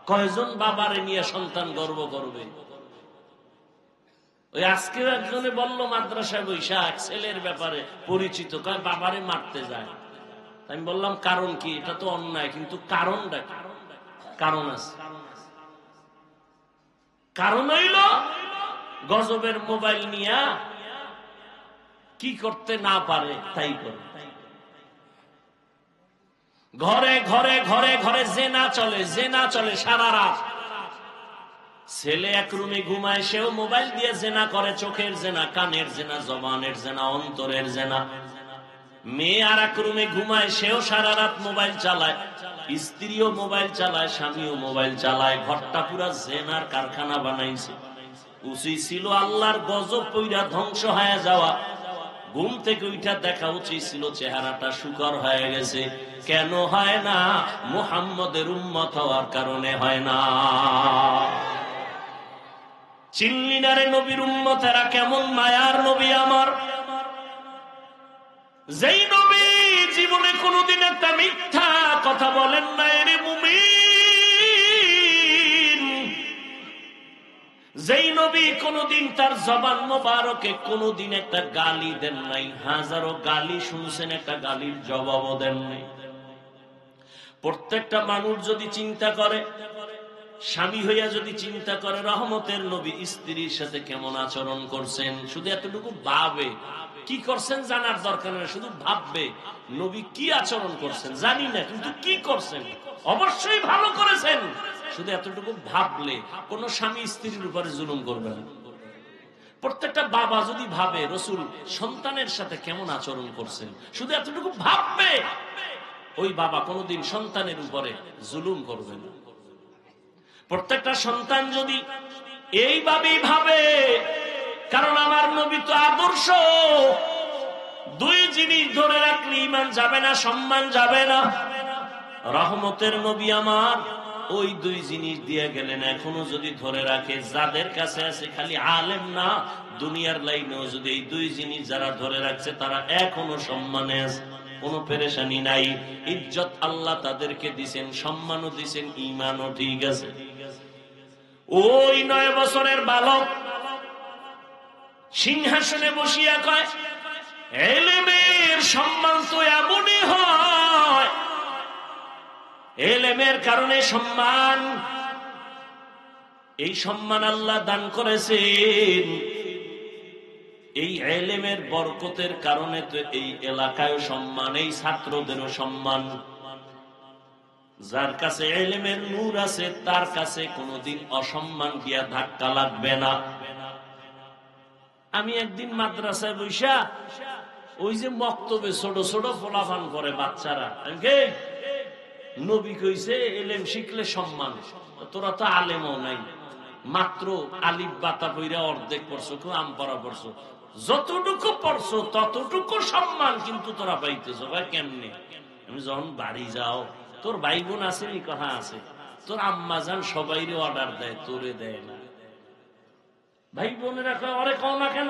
কয়জন বাবারে নিয়ে সন্তান গর্ব করবে? ওই আজকেও একজনে বলল মাদ্রাসায় বৈশাখ ছেলের ব্যাপারে পরিচিত, কয় বাবারে মারতে যায়। আমি বললাম কারণ কি? এটা তো অন্যায়, কিন্তু কারণটা কি? কারণ আছে। কারণ হইল গজবের মোবাইল নিয়া কি করতে না পারে তাই করে। ঘরে ঘরে ঘরে ঘরে জেনা চলে, জেনা চলে সারা রাত। ছেলে এক রুমে ঘুমায়, সেও মোবাইল দিয়ে জেনা করে, চোখের জেনা, কানের জেনা, জবানের জেনা, অন্তরের জেনা। মেয়ে আর এক রুমে ঘুমায়, সেও সারা রাত মোবাইল চালায়, স্ত্রীও মোবাইল চালায়, স্বামীও মোবাইল চালায়। ঘরটা পুরা জেনার কারখানা বানাইছে। উচিত ছিল আল্লাহর গজব পইরা ধ্বংস হয়ে যাওয়া। ঘুম থেকে উঠা দেখা উচিত ছিল চেহারাটা শুকর হয়ে গেছে। কেন হয় না? মুহাম্মদের উম্মত হওয়ার কারণে হয় না। চিনলি না রে নবীর উম্মতেরা কেমন মায়ার নবী আমার? যেই নবী জীবনে কোনদিন একটা মিথ্যা কথা বলেন না রে মুমিন। যেই নবী কোনদিন তার জবান মোবারকে কোনদিন একটা গালি দেন নাই, হাজারো গালি শুনছেন, একটা গালির জবাবও দেন নাই। প্রত্যেকটা মানুষ যদি চিন্তা করে, স্বামী হইয়া যদি চিন্তা করে রহমতের নবী স্ত্রীর সাথে কেমন আচরণ করছেন, শুধু এতটুকু ভাবে, কি করছেন জানার দরকার নেই, শুধু ভাববে নবী কি আচরণ করছেন জানি না, কিন্তু কি করছেন অবশ্যই ভালো করেছেন। শুধু এতটুকু ভাবলে কোন স্বামী স্ত্রীর উপরে জুলুম করবে না। প্রত্যেকটা বাবা যদি ভাবে রসুল সন্তানের সাথে কেমন আচরণ করছেন, শুধু এতটুকু ভাববে, ওই বাবা কোনদিন সন্তানের উপরে জুলুম করবে না। প্রত্যেকটা সন্তান যদি এইভাবেই ভাবে, কারণ আমার নবী তো আদর্শ। দুই জিনিস ধরে রাখলে ঈমান যাবে না, সম্মান যাবে না। রহমতের নবী আমার ওই দুই জিনিস দিয়ে গেলেন, এখনো যদি ধরে রাখে, যাদের কাছে আছে খালি আলেম না, দুনিয়ার লাইনেও যদি এই দুই জিনিস যারা ধরে রাখছে তারা এখনো সম্মানে আছে, কোনো পেরেশানি নাই। ইজ্জত আল্লাহ তাদেরকে দিছেন, সম্মানও দিছেন, ঈমানও ঠিক আছে। ওই 9 বছরের বালক সিংহাসনে বসিয়া কয়, এলেমের সম্মান তো এমনই হয়, এলেমের কারণে সম্মান। এই সম্মান আল্লাহ দান করেছেন, এই এলেমের বরকতের কারণে তো এই এলাকায় সম্মান, এই ছাত্রদেরও সম্মান। যার কাছে এলেমের নূর আছে তার কাছে কোনোদিন অসম্মান দিয়া ধাক্কা লাগবে না। আমি একদিন মাদ্রাসায় বৈশা ওই যে মক্তবে ছোট ছোট ফলাফান করে বাচ্চারা, নবী কইছে এলেম শিখলে সম্মান। তোরা তো আলেমও নাই, মাত্র আলিফ বাতা পইরা অর্ধেক পড়ছো, কেউ আম পড়া পড়ছো, যতটুকু পড়ছো ততটুকু সম্মান কিন্তু তোরা পাইতেছো। ভাই কেমনে? আমি যখন বাড়ি যাও, তোর ভাই বোন আছে নি? কথা আছে। তোর আম্মা জান সবাইরে অর্ডার দেয়, তোরে দেয় না। ভাই বোনেরা কয় অরে কও না কেন?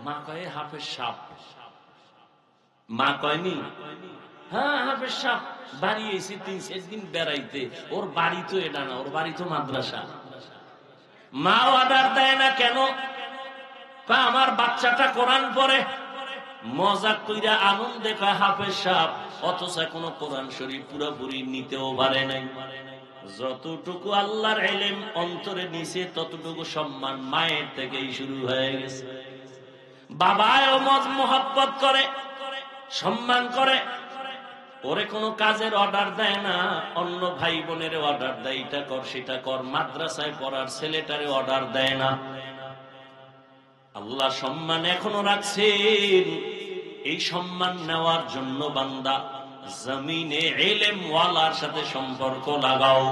মা কয় হাফেজ সাপ। মা কয়নি? হ্যাঁ হাফেজ সাপ বাড়ি এসে 3-4 দিন বেড়াইতে, ওর বাড়ি তো এটা না, ওর বাড়ি তো মাদ্রাসা। মা অর্ডার দেয় না কেন? আমার বাচ্চাটা কোরআন পড়ে, মজা কইরা আনন্দে কয় হাফেজ সাপ, অথচ কোনো কোরআন শরীফ পুরোপুরি নিতেও পারে নাই। যতটুকু আল্লাহর ইলম অন্তরে নিছে ততটুকু সম্মান মায়ের থেকেই শুরু হয়ে গেছে। বাবাও মোহাব্বত করে, সম্মান করে, ওরে কোনো কাজের অর্ডার দেয় না, অন্য ভাই বোনের অর্ডার দেয়, এটা কর সেটা কর। মাদ্রাসায় পড়ার ছেলেটারে অর্ডার দেয় না। আল্লাহ সম্মান এখনো রাখছেন। এই সম্মান নেওয়ার জন্য বান্দা জমিনে ইলম ওয়ালার সাথে সম্পর্ক লাগাও।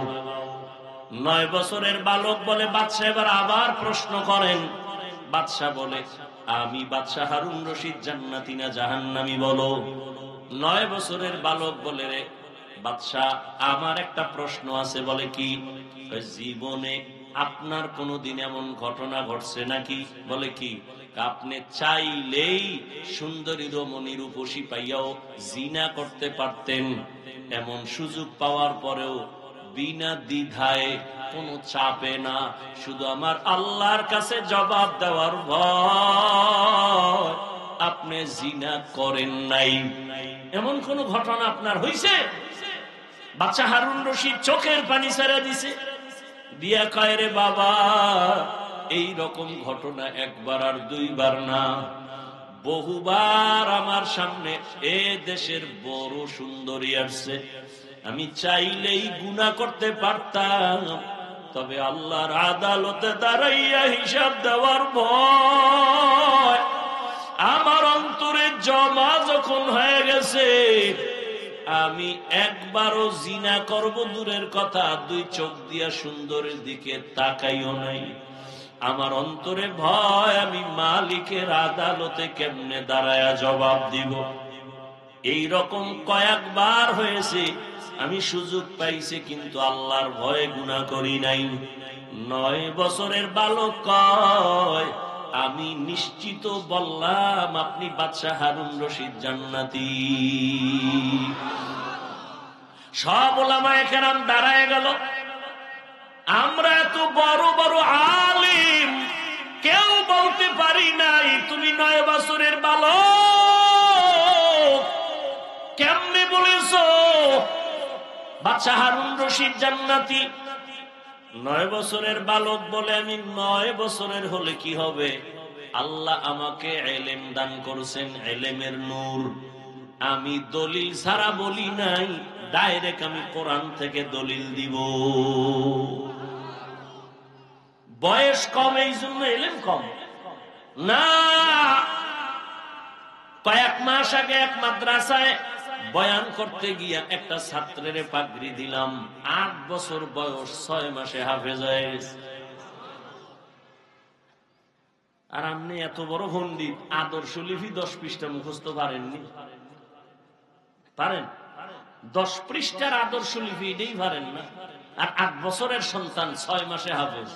9 বছরের বালক বলে, বাদশা এবার আবার প্রশ্ন করেন। বাদশা বলে, আমি বাদশা হারুন রশিদ জান্নাতি না জাহান্নামী বলো। 9 বছরের বালক বলে, রে বাদশা আমার একটা প্রশ্ন আছে। বলে কি? জীবনে আপনার কোনদিন এমন ঘটনা ঘটছে নাকি? বলে কি? আপনি চাইলেই সুন্দরী রমণী রূপসী পাইয়াও জিনা করতে পারতেন, এমন সুযোগ পাওয়ার পরেও বিনা দ্বিধায়, কোনো চাপে না, শুধু আমার আল্লাহর কাছে জবাব দেওয়ার ভয় আপনি জিনা করেন নাই। এমন কোন ঘটনা আপনার হইছে? বাচ্চা হারুন রশিদ চোখের পানি ছেড়ে দিছে, দিয়া কয় রে বাবা, এই রকম ঘটনা একবার আর দুইবার না, বহুবার আমার সামনে এ দেশের বড় সুন্দরী আসছে, আমি চাইলেই গুনাহ করতে পারতাম, তবে আল্লাহর আদালতে দাঁড়াইয়া হিসাব দেওয়ার ভয় আমার অন্তরে জমা যখন হয়ে গেছে, আমি একবারও জিনা করব দূরের কথা, দুই চোখ দিয়া সুন্দরের দিকে তাকাইও নাই। আমার অন্তরে ভয়, আমি মালিকের আদালতে কেমনে দাঁড়ায়া জবাব দিব। এই রকম কয়েকবার হয়েছে, আমি সুযোগ পাইছি কিন্তু আল্লাহর ভয়ে গুনাহ করি নাই। 9 বছরের বালক কয়, আমি নিশ্চিত বললাম আপনি বাদশা হারুন রশিদ জান্নাতি। সব উলামায়ে কেরাম দাঁড়ায় গেল। আমরা এত বড় বড় আলিম, কেউ বলতে পারি নাই তুমি 9 বছরের বালক, কেমনে বলেছো বাদশা হারুন রশিদ জান্নাতি? 9 বছরের বালক বলে, আমি 9 বছরের হলে কি হবে, আল্লাহ আমাকে ইলম দান করেছেন, ইলমের নূর, আমি দলিল ছাড়া বলি নাই, ডাইরেক্ট আমি কোরআন থেকে দলিল দিব। বয়স কম এই জন্য ইলম কম না। কয়েক মাস আগে এক মাদ্রাসায় বয়ান করতে গিয়া একটা ছাত্রের পাগড়ি দিলাম, 8 বছর বয়স, 6 মাসে হাফেজ হয়ে গেছে। আর আপনি এত বড় পণ্ডিত, আদর্শ লিপি 10 পৃষ্ঠা মুখস্থ পারেননি? পারেন? 10 পৃষ্ঠার আদর্শ লিপি এটাই পারেন না, আর 8 বছরের সন্তান 6 মাসে হাফেজ।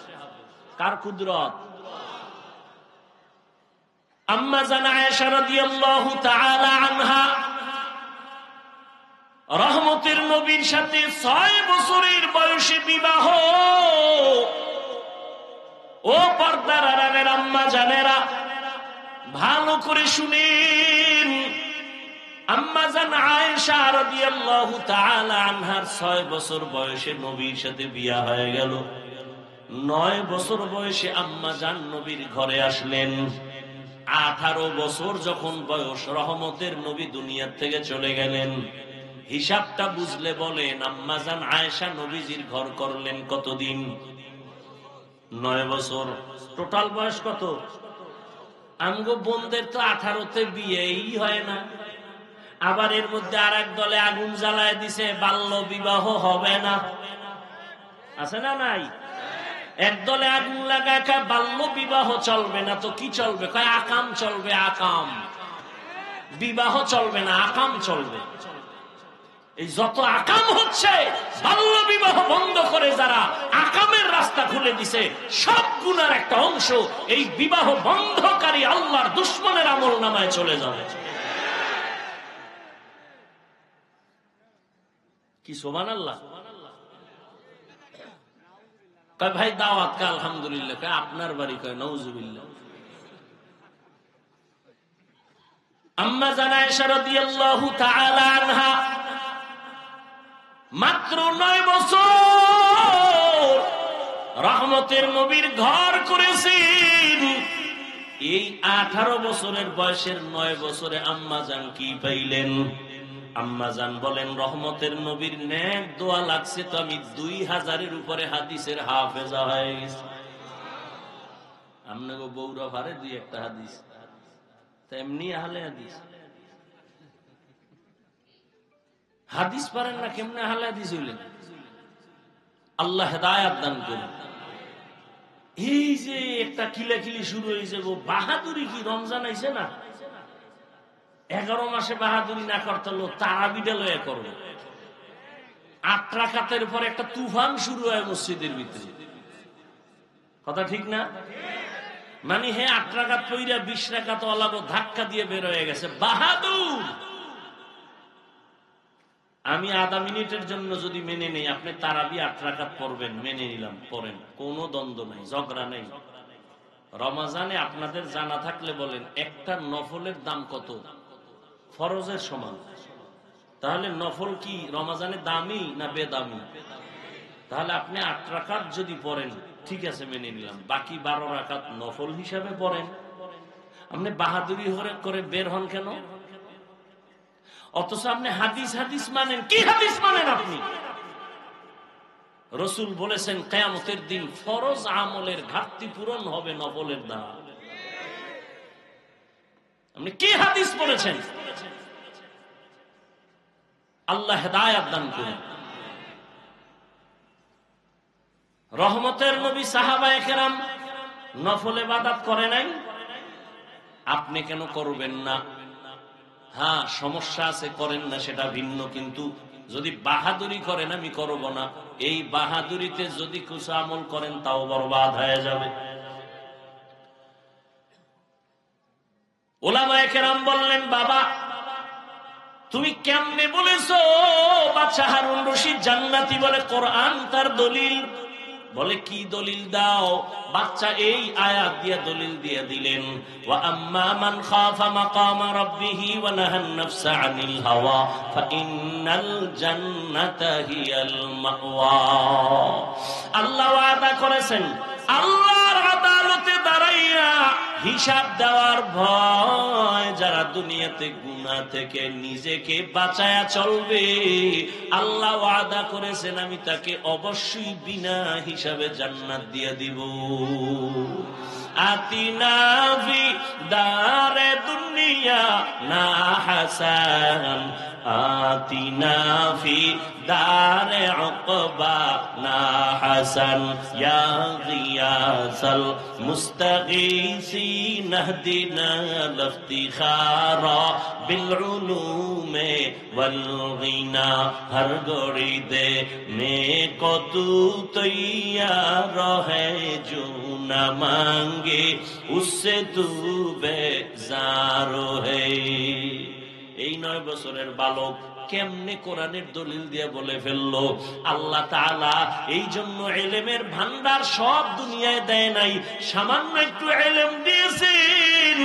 কার কুদরত? আম্মা জান আয়েশা রাদিয়াল্লাহু তাআলা আনহা রহমতের নবীর সাথে 6 বছরের বয়সে বিবাহ। ও পর্দার আড়ালের আম্মা জানেরা, ভালো করে শুনেন, আম্মা জান আয়েশা রাদিয়াল্লাহু তাআলা আনহার 6 বছর বয়সে নবীর সাথে বিয়ে হয়ে গেল। 9 বছর বয়সে আম্মা জান নবীর ঘরে আসলেন। 18 বছর যখন বয়স, রহমতের নবী দুনিয়া থেকে চলে গেলেন। হিসাবটা বুঝলে বলেন, আম্মা জান আয়েশা নবীজির ঘর করলেন কতদিন? 9 বছর। টোটাল বয়স কত? আমগো বোনদের তো 18তে বিয়েই হয় না, আবার এর মধ্যে আর এক দলে আগুন জ্বালায় দিছে, বাল্য বিবাহ হবে না, আছে না নাই? একদলে আগুন লাগায় বাল্য বিবাহ চলবে না, তো কি চলবে? কয় আকাম চলবে, আকাম। বিবাহ চলবে না, আকাম চলবে। এই যত আকাম হচ্ছে, বাল্য বিবাহ বন্ধ করে যারা আকামের রাস্তা খুলে দিছে, সব গুনার একটা অংশ এই বিবাহ বন্ধকারী আল্লাহর দুশমনের আমল নামায় চলে যাবে। কি সুবহানাল্লাহ। কয় ভাই দাওয়াত, কা আলহামদুলিল্লাহ। কয় আপনার বাড়ি? কয় নাউজুবিল্লাহ। আম্মা জান আয়েশা রাদিয়াল্লাহু তাআলা আনহা মাত্র 9 বছর রহমতের নবীর ঘর করেছেন। এই 18 বছরের বয়সের 9 বছরে আম্মা জান কি পাইলেন? আম্মা জান বলেন, রহমতের নবীর নেক দোয়া লাগছে তো আমি 2000-এর উপরে হাদিসের হাফেজা হয়ে গেছি। আপনাকে বউরা পারে 2-1টা হাদিস, তেমনি আহলে হাদিস। হাদিস পারেন না, কেমনে আহলে হাদিস হইলেন? আল্লাহ হেদায়েত দান করুন। এই যে একটা কিলাকিলি শুরু হয়েছে, বাহাদুরি কি রমজান আইছে না? 11 মাসে বাহাদুরি না করতে হলো তারাবিটা লয়ে করবো। 8 রাকাতের উপর একটা তুফান শুরু হয় মসজিদের ভিতরে, কথা ঠিক না? মানে 8 রাকাত পইরা 20 রাকাত ওয়ালা ধাক্কা দিয়ে বের হয়ে গেছে, বাহাদুর। আমি আধা মিনিটের জন্য যদি মেনে নেই আপনি তারাবি 8 রাকাত পড়বেন, মেনে নিলাম, পড়েন, কোনো দ্বন্দ্ব নাই, ঝগড়া নেই। রমাজানে আপনাদের জানা থাকলে বলেন একটা নফলের দাম কত? ফরজের সমান। তাহলে নফল কি রমাজানে দামি না বেদামি? তাহলে আপনি 8 রাকাত যদি পড়েন ঠিক আছে, মেনে নিলাম, বাকি 12 রাকাত নফল হিসাবে পড়েন। আপনি বাহাদুরি করে বের হন কেন? অথচ আপনি হাদিস হাদিস মানেন। কি হাদিস মানেন আপনি? রাসূল বলেছেন কিয়ামতের দিন ফরজ আমলের ঘাটতি পূরণ হবে নফলের দ্বারা। আপনি কি হাদিস পড়েছেন? আল্লাহ হেদায়েত দান করুন। রহমতের নবী সাহাবায়ে কেরাম নফল ইবাদত করে নাই, আপনি কেন করবেন না? হ্যাঁ, সমস্যা আছে, করেন না, সেটা ভিন্ন। কিন্তু যদি বাহাদুরি করেন আমি করব না, এই বাহাদুরিতে যদি কিছু আমল করেন তাও বরবাদ হয়ে যাবে। উলামায়ে কেরাম বললেন, বাবা তুমি কেমনে বলেছো বাদশা হারুন রশিদ জান্নাতি? বলে কোরআন তার দলিল। বলে কি দলিল দাও? বাচ্চা এই আয়াত দিয়ে দলিল দিয়ে দিলেন, ওয়া আম্মা মান খাফা মাকামা রাব্বিহি ওয়া নাহান নাফসা আনিল হাওয়া ফাইন্নাল জান্নাতা হিয়াল মাওয়া। আল্লাহ ওয়াদা করেছেন আল্লাহর আদালতে দাঁড়াইয়া হিসাব দেওয়ার ভয় যারা দুনিয়াতে গুনাহ থেকে নিজেকে বাঁচায়া চলবে, আল্লাহ ওয়াদা করেছেন আমি তাকে অবশ্যই বিনা হিসাবে জান্নাত দিয়ে দিব। আতিনা ফি দারে দুনিয়া না হাসান, আতিনা ফি দারে উকবা না হাসান, ইয়া গিয়াসাল মুস্তাগীসিন ইহদিনা লিফতিখারা বিল উলুমে ওয়াল গিনা। হর গড়ি দে মে কো তু তৈয়ার है जो न मांगे उससे तू बेजार है। এই 9 বছরের বালক কেমনে কোরআনের দলিল দিয়ে বলে ফেললো? আল্লাহ তাআলা এই জন্য ইলমের ভান্ডার সব দুনিয়ায় দেয় নাই, সামান্য একটু ইলম দিয়েছেন।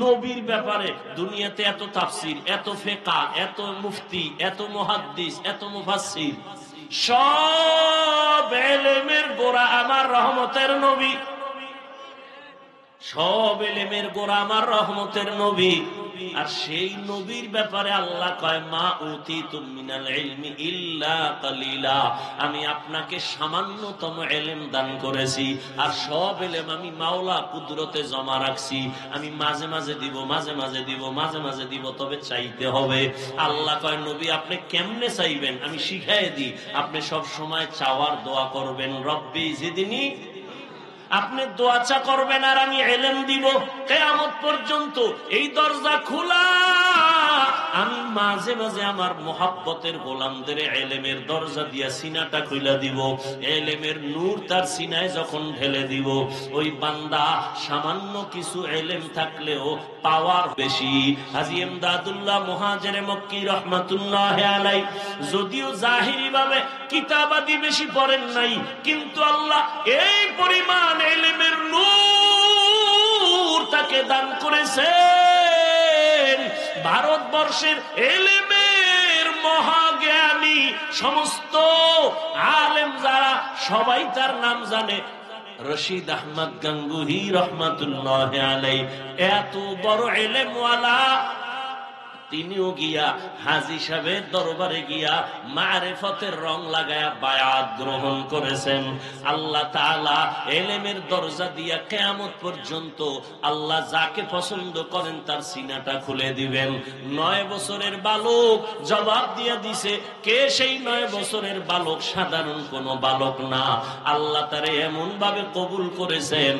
নবীর ব্যাপারে দুনিয়াতে এত তাফসীর, এত ফিকহ, এত মুফতি, এত মুহাদ্দিস, এত মুফাসসির, সব ইলমের গোড়া আমার রহমতের নবী। সব ইলমের গোড়া আমার রহমতের নবী। আর সেই নবীর ব্যাপারে আল্লাহ কয় মা উতিতুম মিনাল ইলমি ইল্লা কালিলা, আমি আপনাকে সামান্যতম ইলম দান করেছি, আর সব ইলম আমি মাওলা কুদরতে জমা রাখছি। আমি মাঝে মাঝে দিব, মাঝে মাঝে দিব, মাঝে মাঝে দিব, তবে চাইতে হবে। আল্লাহ কয় নবী আপনি কেমনে চাইবেন আমি শিখাই দিই। আপনি সব সময় চাওয়ার দোয়া করবেন, রব্বি জিদনি। আপনি দোয়া চা করবেন আর আমি ইলম দিব। কিয়ামত পর্যন্ত এই দরজা খোলা। আমি মাঝে মাঝে আমার মোহাব্বতের গোলামদের ইলমের দরজা দিয়া সিনাটা খুলে দিব। ইলমের নূর তার সিনায় যখন ঢেলে দিব, ওই বান্দা সামান্য কিছু ইলম থাকলেও পাওয়ার বেশি। হাজী ইমদাদুল্লাহ মুহাজিরে মক্কি রাহমাতুল্লাহ আলাইহি যদিও জাহিরি ভাবে কিতাবাদি বেশি পড়েন নাই, কিন্তু আল্লাহ এই পরিমাণ ইলমের নূর তাকে দান করেছেন। ভারতবর্ষের ইলমের মহাজ্ঞানী সমস্ত আলেম যারা, সবাই তার নাম জানে। রশিদ আহমদ গাঙ্গুহি রহমাতুল্লাহ আলাইহি এত বড় ইলমওয়ালা, তিনিও গিয়া হাজী সাহেবের দরবারে গিয়া মারিফতের রং লাগায়া বায়াত গ্রহণ করেছেন। আল্লাহ তাআলা ইলমের দরজা দিয়া কিয়ামত পর্যন্ত আল্লাহ যাকে পছন্দ করেন তার সিনাটা খুলে দিবেন। 9 বছরের বালক জবাব দিয়া দিছে, কে সেই 9 বছরের বালক? সাধারণ কোন বালক না, আল্লাহ তারে এমন ভাবে কবুল করেছেন,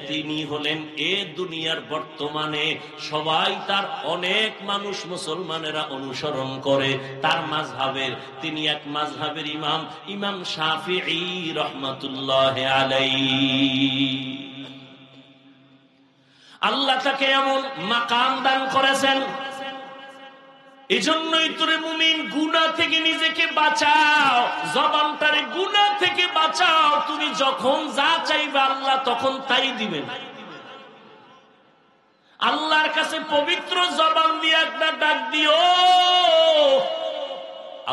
তিনি হলেন এ দুনিয়ার বর্তমানে সবাই তার, অনেক মানুষ মুসলমানেরা অনুসরণ করে তার মাযহাবের। তিনি এক মাযহাবের ইমাম, ইমাম শাফিঈ রাহমাতুল্লাহ আলাইহি। আল্লাহ তাকে এমন মাকাম দান করেছেন, এজন্যই তোরে মুমিন গুনাহ থেকে নিজেকে বাঁচাও, জবানটারে গুনাহ থেকে বাঁচাও। তুমি যখন যা চাইবে আল্লাহ তখন তাই দিবেন। আল্লাহর কাছে পবিত্র জবান দিয়ে একটা ডাক দিও,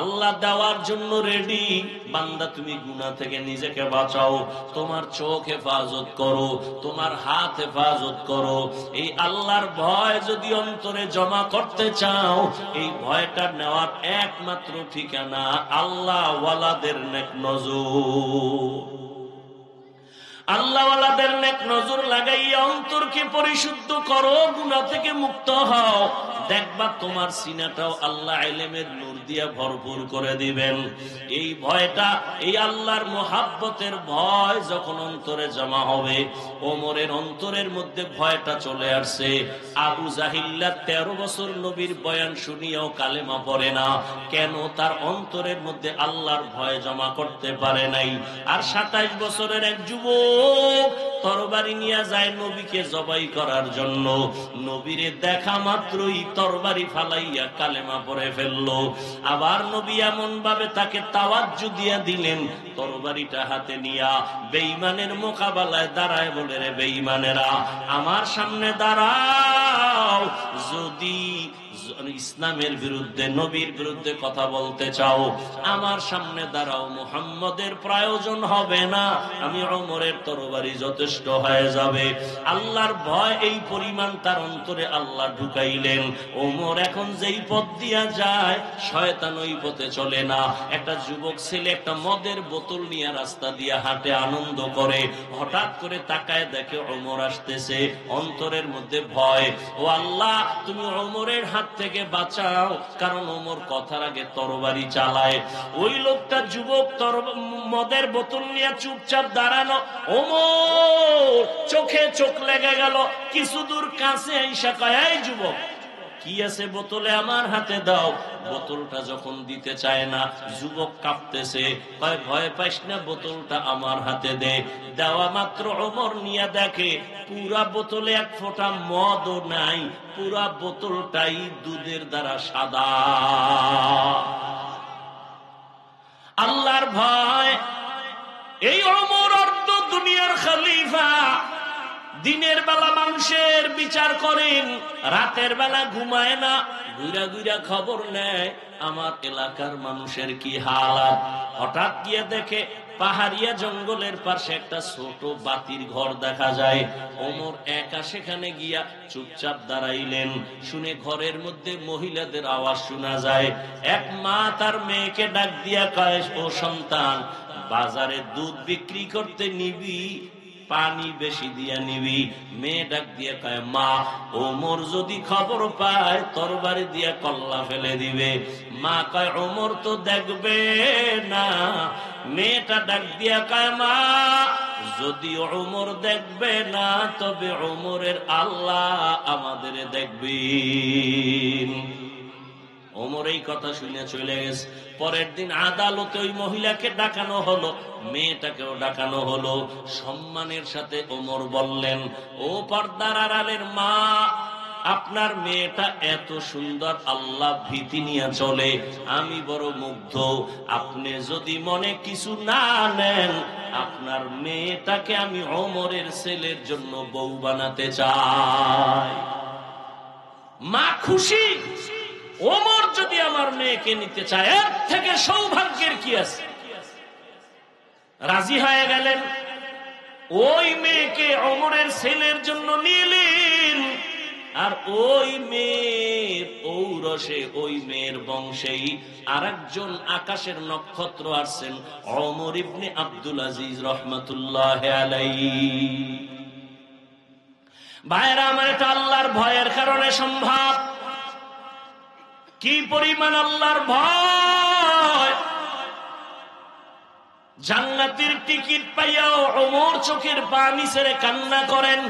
আল্লাহ দেওয়ার জন্য রেডি। বান্দা তুমি গুনাহ থেকে নিজেকে বাঁচাও, তোমার চোখ হেফাজত করো, তোমার হাত হেফাজত করো। এই আল্লাহর ভয় যদি অন্তরে জমা করতে চাও, এই ভয়টা নেওয়ার একমাত্র ঠিকানা আল্লাহ ওয়ালাদের নেক নজর। আল্লাহওয়ালাদের নেক নজর লাগাইয়া অন্তরকে পরিশুদ্ধ করো, গুনাহ থেকে মুক্ত হও। দেখবা তোমার সিনাটাও আল্লাহ ইলমের নূর দিয়া ভরপুর করে দিবেন। এই ভয়টা, এই আল্লাহর মোহাব্বতের ভয় যখন অন্তরে জমা হবে, ওমরের অন্তরের মধ্যে ভয়টা চলে আসছে। আবু জাহিল্লা 13 বছর নবীর বয়ান শুনিয়াও কালেমা পড়ে না। কেন? তার অন্তরের মধ্যে আল্লাহর ভয় জমা করতে পারে নাই। আর 27 বছরের এক যুবক তরবারি নিয়ে যায় নবীকে জবাই করার জন্য। নবীরে দেখা মাত্রই তরবারি ফালাইয়া কালেমা পড়ে ফেললো। আবার নবী এমন ভাবে তাকে তাওয়াজ্জু দিয়া দিলেন, তরবারিটা হাতে নিয়া বেঈমানের মোকাবেলায় দাঁড়ায় বলে, রে বেঈমানেরা আমার সামনে দাঁড়াও, যদি ইসলামের বিরুদ্ধে, নবীর বিরুদ্ধে কথা বলতে চাও আমার সামনে দাঁড়াও, মুহাম্মদের প্রয়োজন হবে না, আমি ওমরের তরবারি যথেষ্ট হয়ে যাবে। আল্লাহর ভয় এই পরিমাণ তার অন্তরে আল্লাহ ঢুকাইলেন। ওমর এখন যেই পথ দিয়া যায় শয়তান ওই পথে চলে না। একটা যুবক ছেলে একটা মদের বোতল নিয়ে রাস্তা দিয়ে হাঁটে, আনন্দ করে, হঠাৎ করে তাকায় দেখে ওমর আসতেছে, অন্তরের মধ্যে ভয়। ও আল্লাহ তুমি ওমরের হাত থেকে বাঁচাও, কারণ ওমর কথার আগে তরবারি চালায়। ওই লোকটা যুবক মদের বোতল নিয়ে চুপচাপ দাঁড়ানো। ওমর চোখে চোখ লেগে গেল। কিছু দূর কাছে আইসা কয়, এই যুবক কি আছে বোতলে, আমার হাতে দাও। বোতলটা যখন দিতে চায় না, যুবক কাঁপতেছে, কয় ভয় পাইস না, বোতলটা আমার হাতে দে। দেওয়া মাত্র ওমর নিয়ে দেখে পুরা বোতলে এক ফোঁটা মদও নাই, পুরা বোতলটাই দুধের দ্বারা সাদা। আল্লাহর ভয়। এই ওমর অর্ধ দুনিয়ার খলিফা। দিনের বেলা মানুষের বিচার করেন, রাতের বেলা ঘুমায় না, ঘুরা ঘুরা খবর নেয় আমার এলাকার মানুষের কি হালাত। হঠাৎ গিয়ে দেখে পাহাড়িয়া জঙ্গলের পাশে একটা ছোট বাতির ঘর দেখা যায়। ওমর একা সেখানে গিয়া চুপচাপ দাঁড়াইলেন। শুনে ঘরের মধ্যে মহিলাদের আওয়াজ শোনা যায়। এক মা তার মেয়েকে ডাক দিয়া কয়, ও সন্তান, বাজারে দুধ বিক্রি করতে নিবি, পানি বেশি দিয়া নিবি। মেয়ে ডাক দিয়া কয়, মা ওমর যদি খবর পায় তরবারি দিয়া কল্লা ফেলে দিবে। মা কয়, ওমর তো দেখবে না। মেয়েটা ডাক দিয়া কয়, মা যদি ওমর দেখবে না, তবে ওমরের আল্লাহ আমাদের দেখবেন। ওমর এই কথা শুনে চলে গেছে। পরের দিন আদালতে ওই মহিলাকে ডাকানো হলো, মেয়েটাকেও ডাকানো হলো। সম্মানের সাথে ওমর বললেন, ও পর্দার আড়ালের মা, আপনার মেয়েটা এত সুন্দর, আল্লাহ ভীতি নিয়ে চলে, আমি বড় মুগ্ধ। আপনি যদি মনে কিছু না নেন, আপনার মেয়েটাকে আমি ওমরের ছেলের জন্য বউ বানাতে চাই। মা খুশি, ওমর যদি আমার মেয়েকে নিতে চায়, এর থেকে সৌভাগ্যের কি আছে। রাজি হয়ে গেলেন। ওই মেয়েকে ওমরের ছেলের জন্য নিলেন। আর ওই মেয়ের ঔরসে, ওই মেয়ের বংশেই আরেকজন আকাশের নক্ষত্র আসছেন, ওমর ইবনে আব্দুল আজিজ রহমাতুল্লাহ আলাইহি। ভাইরা আমার, এটা আল্লাহর ভয়ের কারণে সম্ভব। কি পরিমাণ আল্লাহর ভয়! জান্নাতের টিকিট পাইয়াও ওমর চোখের পানি ছেড়ে কান্না করেন,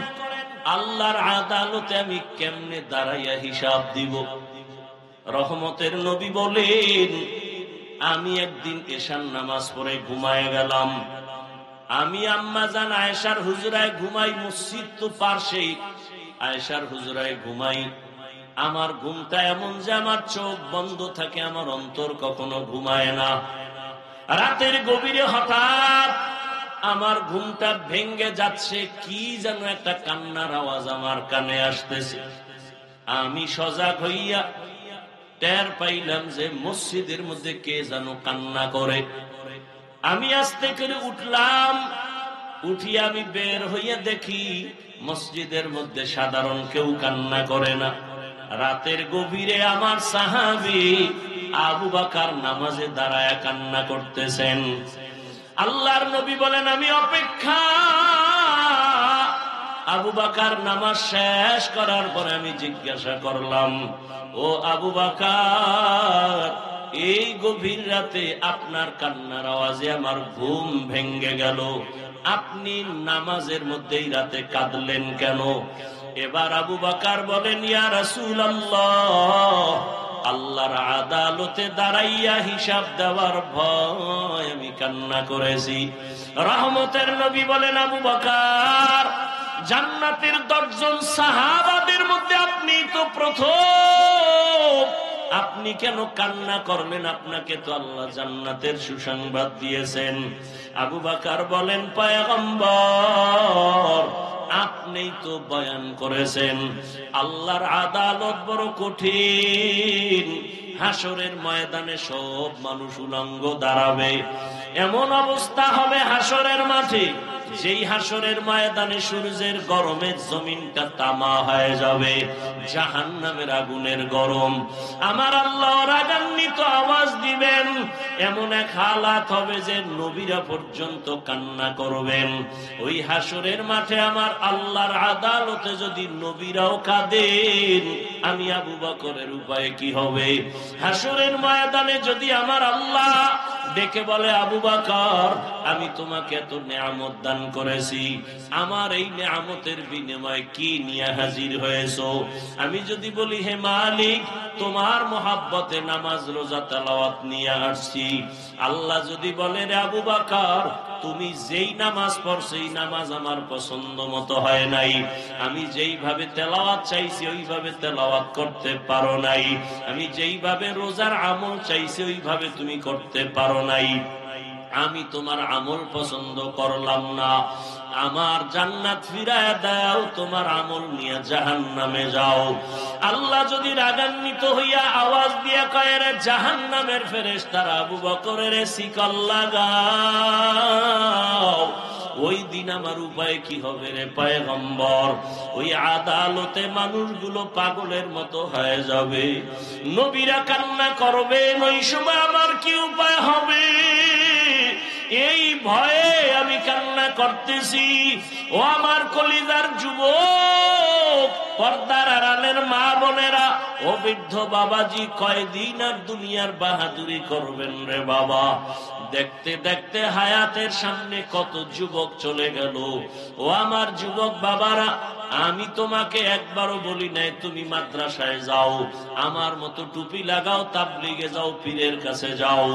আল্লাহর আদালতে আমি কেমনে দাঁড়াইয়া হিসাব দিব। রহমতের নবী বলেন, আমি একদিন এশার নামাজ পড়ে ঘুমায় গেলাম। আমি আম্মা জান আয়েশার হুজরায় ঘুমাই, মসজিদ তো পাশেই, আয়েশার হুজরায় ঘুমাই। আমার ঘুমটা এমন যে আমার চোখ বন্ধ থাকে, আমার অন্তর কখনো ঘুমায় না। রাতের গভীরে হঠাৎ আমার ঘুমটা ভেঙ্গে যাচ্ছে, কি যেন একটা কান্নার আওয়াজ আমার কানে আসতেছে। আমি সজাগ হইয়া টের পাইলাম যে মসজিদের মধ্যে কে যেন কান্না করে। আমি আস্তে করে উঠলাম, উঠিয়া আমি বের হইয়া দেখি মসজিদের মধ্যে সাধারণ কেউ কান্না করে না। রাতের গভীরে আমার সাহাবী আবু বকর নামাজে দাঁড়ায়া কান্না করতেছেন। আল্লাহর নবী বলেন, আমি অপেক্ষা। আবু বকর নামাজ শেষ করার পরে আমি জিজ্ঞাসা করলাম, ও আবু বকর, এই গভীর রাতে আপনার কান্নার আওয়াজে আমার ঘুম ভেঙ্গে গেল, আপনি নামাজের মধ্যেই রাতে কাঁদলেন কেন? এবার আবু বকর বলেন, ইয়া রাসূলুল্লাহ, আল্লাহর আদালতে দাঁড়াইয়া হিসাব দেওয়ার ভয় আমি কান্না করেছি। রহমতের নবী বলেন, আবু বকর, জান্নাতের 10 জন সাহাবাদের মধ্যে আপনি তো প্রথম, আপনি কেন কান্না করলেন? আপনাকে তো আল্লাহ জান্নাতের সুসংবাদ দিয়েছেন। আবু বকর বলেন, পয়গম্বর, আপনি তো বয়ান করেছেন আল্লাহর আদালত বড় কঠিন, হাসরের ময়দানে সব মানুষ উলঙ্গ দাঁড়াবে, এমন অবস্থা হবে হাসরের মাঠে, যেই হাসরের ময়দানে সূর্যের গরমে জমিনটা তামা হয়ে যাবে, জাহান্নামের আগুনের গরম। আমার আল্লাহ রাগান্বিত আওয়াজ দিবেন, এমন এক হালাত হবে যে নবীরা পর্যন্ত কান্না করবেন। ওই হাসরের মাঠে আমার আল্লাহর আদালতে যদি নবীরাও কাঁদেন, আমি আবু বকরের উপায় কি হবে? হাসরের ময়দানে যদি আমার আল্লাহ ডেকে বলে, আবু বকর, আমি তোমাকে এত নেয়ামত দান করেছি, আমার এই নেয়ামতের বিনিময়ে কি নিয়ে হাজির হয়েছো? আমি যদি বলি, হে মালিক, তোমার মহাব্বতে নামাজ রোজা তেলাওয়াত নিয়ে আসছি। আল্লাহ যদি বলে, রে আবু বকর, তুমি যেই নামাজ পড়ছো এই নামাজ আমার পছন্দ মতো হয় নাই, আমি যেইভাবে তেলাওয়াত চাইছি ওইভাবে তেলাওয়াত করতে পারো নাই, আমি যেইভাবে রোজার আমল চাইছি ওইভাবে তুমি করতে পারো নাই, আমি তোমার আমল পছন্দ করলাম না, আমার জান্নাত ফিরায় দাও, তোমার আমল নিয়ে জাহান্নামে যাও। আল্লাহ যদি রাগান্বিত হইয়া আওয়াজ দিয়া কয়, রে জাহান্নামের ফেরেশতারা আবু বকরের শিকল লাগাও, ওই দিন আমার উপায় কি হবে রে পয়গম্বর? ওই আদালতে মানুষগুলো পাগলের মতো হয়ে যাবে, নবীরা কান্না করবেন, ওই সময় আমার কি উপায় হবে? এই ভয়ে আমি কান্না করতেছি। ও আমার কলিজার যুবক, পর্দার আড়ালের মা বোনেরা, ও বৃদ্ধ বাবাজি, কয়দিন আর দুনিয়ার বাহাদুরি করবেন রে বাবা? দেখতে দেখতে হায়াতের সামনে কত যুবক চলে গেল। ও আমার যুবক বাবারা, আমি তোমাকে একবারও বলি নাই তুমি মাদ্রাসায় যাও, আমার মতো টুপি লাগাও, তাবলিগে যাও, পীরের কাছে যাও,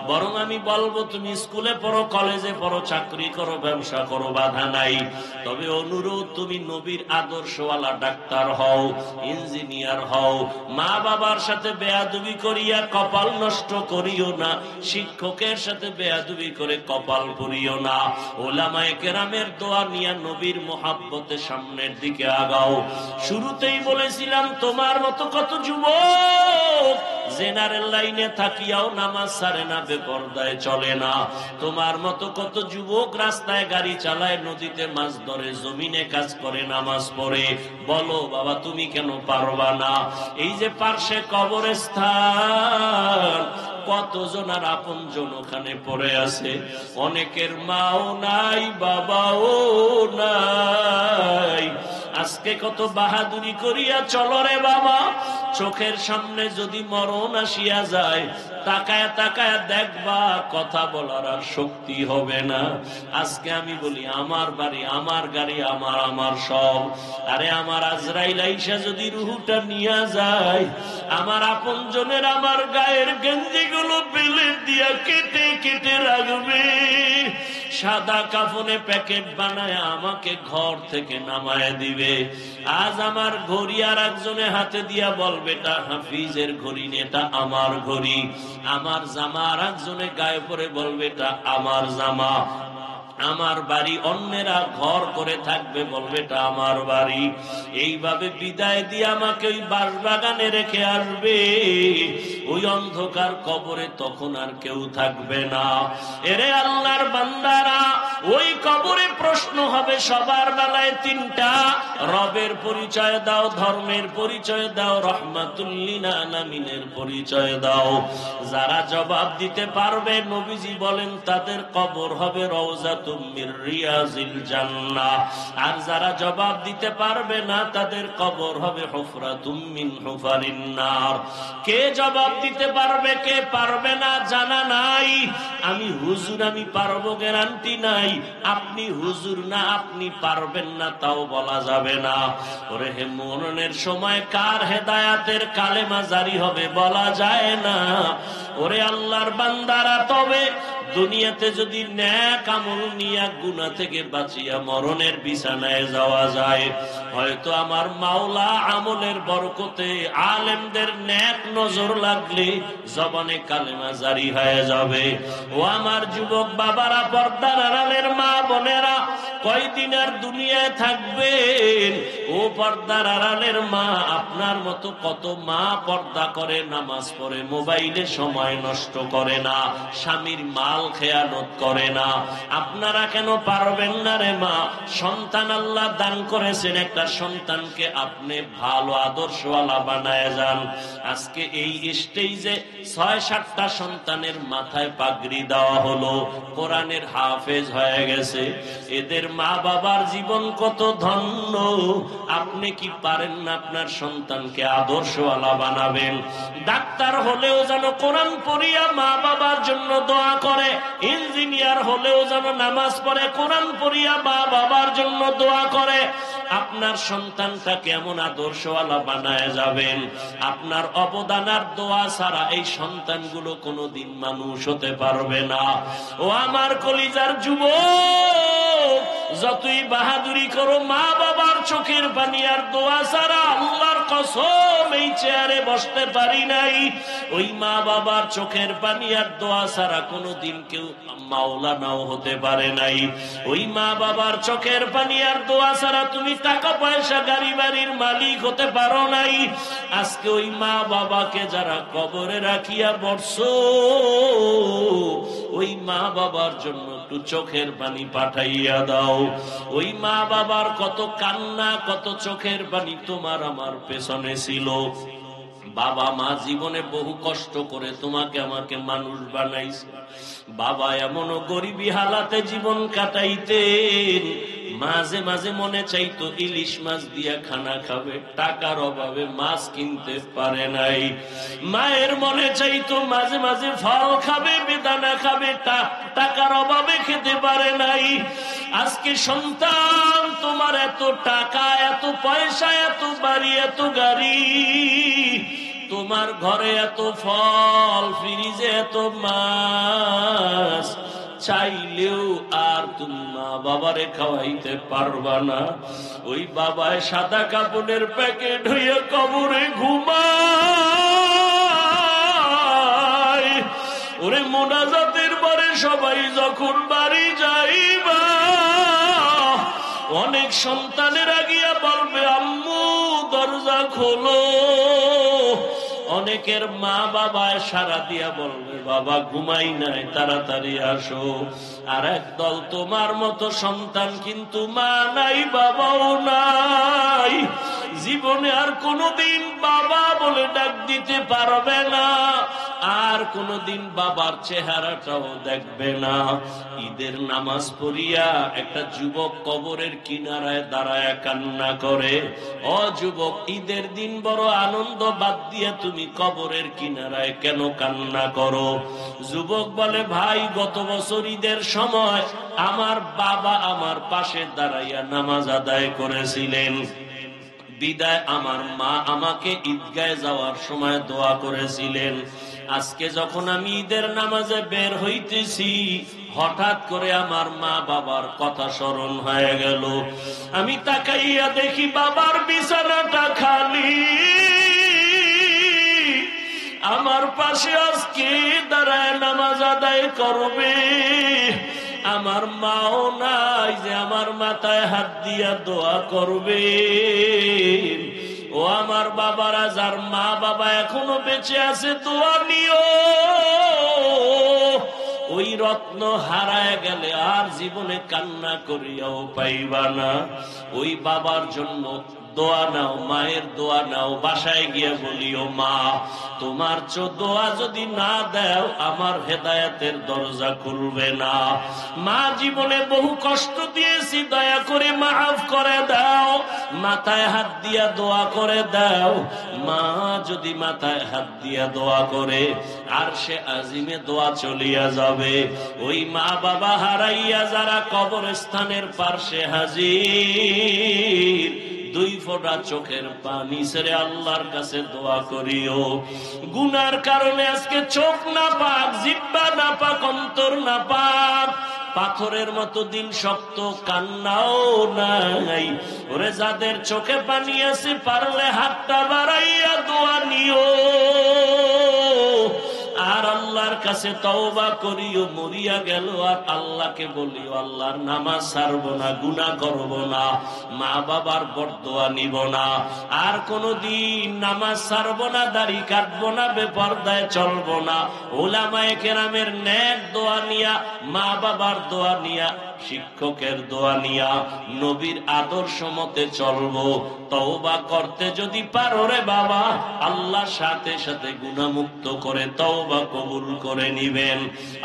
বরং আমি বলবো তুমি স্কুলে পড়ো, কলেজে পড়ো, চাকরি করো, ব্যবসা করো, বাধা নাই। তবে অনুরোধ, তুমি নবীর আদর্শওয়ালা ডাক্তার হও, ইঞ্জিনিয়ার হও, মা বাবার সাথে বেয়াদবি করিয়া কপাল নষ্ট করিও না, শিক্ষকের সাথে বেয়াদবি করে কপাল করিও না, ওলামায়ে কেরামের দোয়া নিয়ে নবীর মোহাব্বতে সামনের দিকে আগাও। শুরুতেই বলেছিলাম, তোমার মতো কত যুবক জেনারেল লাইনে থাকিয়াও নামাজ ছাড়ে না, বেপরদায় চলে না। তোমার মতো কত যুবক রাস্তায় গাড়ি চালায়, নদীতে মাছ ধরে, জমিনে কাজ করে, নামাজ পড়ে। বলো বাবা, তুমি কেন পারবা না? এই যে পার্শ্বে কবরস্থান, কতজন আর আপন জন ওখানে পড়ে আছে, অনেকের মাও নাই, বাবাও নাই। আজকে কত বাহাদুরি করিয়া চলো রে বাবা, চোখের সামনে যদি মরণ আসিয়া যায়, তাকায় তাকায় দেখবা, কথা বলার আর শক্তি হবে না। আজকে আমি বলি, আমার বাড়ি, আমার গাড়ি, আমার আমার সব, আরে আমার আজরাইল আইসা যদি রুহুটা নিয়ে যায়, আমার আপন জনের আমার গায়ের গেঞ্জি গুলো বেলে দিয়া কেটে কেটে রাখবে, সাদা কাফনে প্যাকেট বানায় আমাকে ঘর থেকে নামায় দিবে। আজ আমার ঘড়ি আর একজনে হাতে দিয়া বলবে এটা হাফিজের ঘড়ি, এটা আমার ঘড়ি। আমার জামা আর একজনে গায়ে পরে বলবে এটা আমার জামা। আমার বাড়ি অন্যেরা ঘর করে থাকবে, বলবে এটা আমার বাড়ি। এইভাবে বিদায় দিয়ে আমাকে ওই বাঁশবাগানে রেখে আসবে। ওই অন্ধকার কবরে তখন আর কেউ থাকবে না। এরে আল্লাহর বান্দারা, ওই কবরে প্রশ্ন হবে সবার বেলায় তিনটা। রবের পরিচয় দাও, ধর্মের পরিচয় দাও, রহমাতুল লিল আলামিনের পরিচয় দাও। যারা জবাব দিতে পারবে, নবীজি বলেন তাদের কবর হবে রওজাতুম মির রিয়াজিল জান্নাহ। আর যারা জবাব দিতে পারবে না, তাদের কবর হবে হুফরাতুম মিন হুফারিন নার। কে জবাব দিতে পারবে, কে পারবে না জানা নাই। আমি হুজুর, আমি পারবো গ্যারান্টি নাই। আপনি হুজুর না, আপনি পারবেন না তাও বলা যাবে না। ওরে হে, মরণের সময় কার হেদায়াতের কালেমা জারি হবে বলা যায় না। ওরে আল্লাহর বান্দারা, তবে দুনিয়াতে যদি নেক আমল নিয়া গুনাহ থেকে বাঁচিয়া মরণের বিছানায় যাওয়া যায়, হয়তো আমার মাওলা আমলের বরকতে আলেমদের নেক নজর লাগলে জবানে কালেমা জারি হয়ে যাবে। ও আমার যুবক বাবারা, পর্দার আড়ালের মা বোনেরা, কয়দিন আর দুনিয়ায় থাকবেন? ও পর্দার আড়ালের মা, আপনার মতো কত মা পর্দা করে, নামাজ পড়ে, মোবাইলে সময় নষ্ট করে না, স্বামীর মাল খেয়ানত করে না। আপনারা কেন পারবেন না রে মা? সন্তান আল্লাহ দান করেছেন, একটা সন্তানকে আপনি ভালো আদর্শওয়ালা বানায় যান। আজকে এই স্টেজে ৬-৭টা সন্তানের মাথায় পাগড়ি দেওয়া হলো, কোরআনের হাফেজ হয়ে গেছে। এদের মা বাবার জীবন কত ধন্য। আপনি কি পারেন না আপনার সন্তানকে আদর্শওয়ালা বানাবেন? ডাক্তার হলেও যেন কোরআন পড়িয়া মা বাবার জন্য দোয়া করে, ইঞ্জিনিয়ার হলেও যেন নামাজ পড়ে, কোরআন পড়িয়া মা বাবার জন্য দোয়া করে। আপনার সন্তানটাকে এমন আদর্শওয়ালা বানায় যাবেন, আপনার অবদান আর দোয়া ছাড়া এই সন্তানগুলো কোনোদিন মানুষ হতে পারবে না। ও আমার কলিজার যুবক, যতই বাহাদুরি করো, মা বাবার চোখের পানি আর দোয়া ছাড়া আল্লাহর কসম এই চেয়ারে বসতে পারি নাই। ওই মা বাবার চোখের পানি আর দোয়া ছাড়া কোনোদিন কেউ মাওলানাও হতে পারে নাই। ওই মা বাবার চোখের পানি আর দোয়া ছাড়া তুমি টাকা পয়সা গাড়ি বাড়ির মালিক হতে পারো নাই। আজকে ওই মা বাবাকে যারা কবরে রাখিয়া বসছো, ওই মা বাবার জন্য একটু চোখের পানি পাঠাইয়া দাও। ওই মা বাবার কত কান্না, কত চোখের পানি তোমার আমার পেছনে ছিল। বাবা মা জীবনে বহু কষ্ট করে তোমাকে আমাকে মানুষ বানাইছে। বাবা এমনও গরিবী হালাতে জীবন কাটাইতেন, মাঝে মাঝে মনে চাইতো ইলিশ মাছ দিয়া খানা খাবে, টাকার অভাবে মাছ কিনতে পারে নাই। মায়ের মনে চাইতো মাঝে মাঝে ফল খাবে, বেদানা খাবে, টাকার অভাবে খেতে পারে নাই। আজকে সন্তান, তোমার এত টাকা, এত পয়সা, এত বাড়ি, এত গাড়ি, তোমার ঘরে এত ফল, ফ্রিজে এত মাছ, চাইলেও আর তুমি মা বাবারে খাওয়াইতে পারবা না। ওই বাবায় সাদা কাপড়ের প্যাকেট হইয়া কবরে ঘুমায়। ওরে মোনাজাতের পরে সবাই যখন বাড়ি যাইবা, অনেক সন্তানের আগিয়া বলবে আম্মু দরজা খোলো। অনেকের মা বাবায় সারা দিয়া বলবে বাবা ঘুমাই নাই, তাড়াতাড়ি আসো। আর একদল তোমার মতো সন্তান কিন্তু মা নাই, বাবাও নাই, জীবনে আর কোনোদিন বাবা বলে ডাক দিতে পারবে না, আর কোনোদিন বাবার চেহারাটাও দেখবে না। ঈদের নামাজ পড়িয়া একটা যুবক কবরের কিনারায় দাঁড়ায় কান্না করে। ও যুবক, ঈদের দিন বড় আনন্দ বাদ দিয়ে তুমি কবরের কিনারায় কেন কান্না করো? যুবক বলে ভাই, গত বছর ঈদের সময় আমার বাবা আমার পাশে দাঁড়াইয়া নামাজ আদায় করেছিলেন, বিদায় আমার মা আমাকে ঈদগায় যাওয়ার সময় দোয়া করেছিলেন। আজকে যখন আমি ঈদের নামাজে বের হইতেছি, হঠাৎ করে আমার মা বাবার কথা স্মরণ হয়ে গেল। আমি তাকাইয়া দেখি বাবার বিছানাটা খালি, আমার পাশে আজকে দাঁড়ায় নামাজ আদায় করবে আমার মাও নাই যে আমার মাথায় হাত দিয়া দোয়া করবে। ও আমার বাবারা, যার মা বাবা এখনো বেঁচে আছে, দোয়া নিও। ওই রত্ন হারায় গেলে আর জীবনে কান্না করিয়াও পাইবা না। ওই বাবার জন্য দোয়া নাও, মায়ের দোয়া নাও। বাসায় গিয়ে বলিও, মা তোমার দোয়া যদি না দাও আমার হেদায়েতের দরজা খুলবে না। মা জীবনে বহু কষ্ট দিয়েছি, দয়া করে মাফ করে দাও। মাথায় হাত দিয়া দোয়া করে দাও। মা যদি মাথায় হাত দিয়া দোয়া করে আর সে আজিমে দোয়া চলিয়া যাবে। ওই মা বাবা হারাইয়া যারা কবরস্থানের পার্শ্বে হাজির, দুই ফোঁটা চোখের পানি ছেড়ে আল্লাহর কাছে দোয়া করিও। গুনার কারণে আজকে চোখ না পাক, জিহ্বা না পাক, অন্তর না পাক, পাথরের মতো দিন শক্ত, কান্নাও নাই। ওরে যাদের চোখে পানি আছে, পারলে হাতটা বাড়াইয়া দোয়া নিও আর আল্লাহর কাছে তওবা করিও। মরিয়া গেল আর আল্লাহকে বলিও, আল্লাহর নামাজ ছাড়বো না, গুনাহ করব না, মা বাবার বরদোয়া নিব না, আর কোনদিন নামাজ ছাড়বো না, দাড়ি কাটবো না, বেপরদায় চলবো না। উলামায়ে কেরামের নেক দোয়া নিয়া, মা বাবার দোয়া নিয়া, শিক্ষকের দোয়া নিয়া, নবীর আদর্শ মতে চলবো। তওবা করতে যদি পারো রে বাবা, আল্লাহ সাথে সাথে গুনাহমুক্ত করে তওবা কবুল করে নিবেন।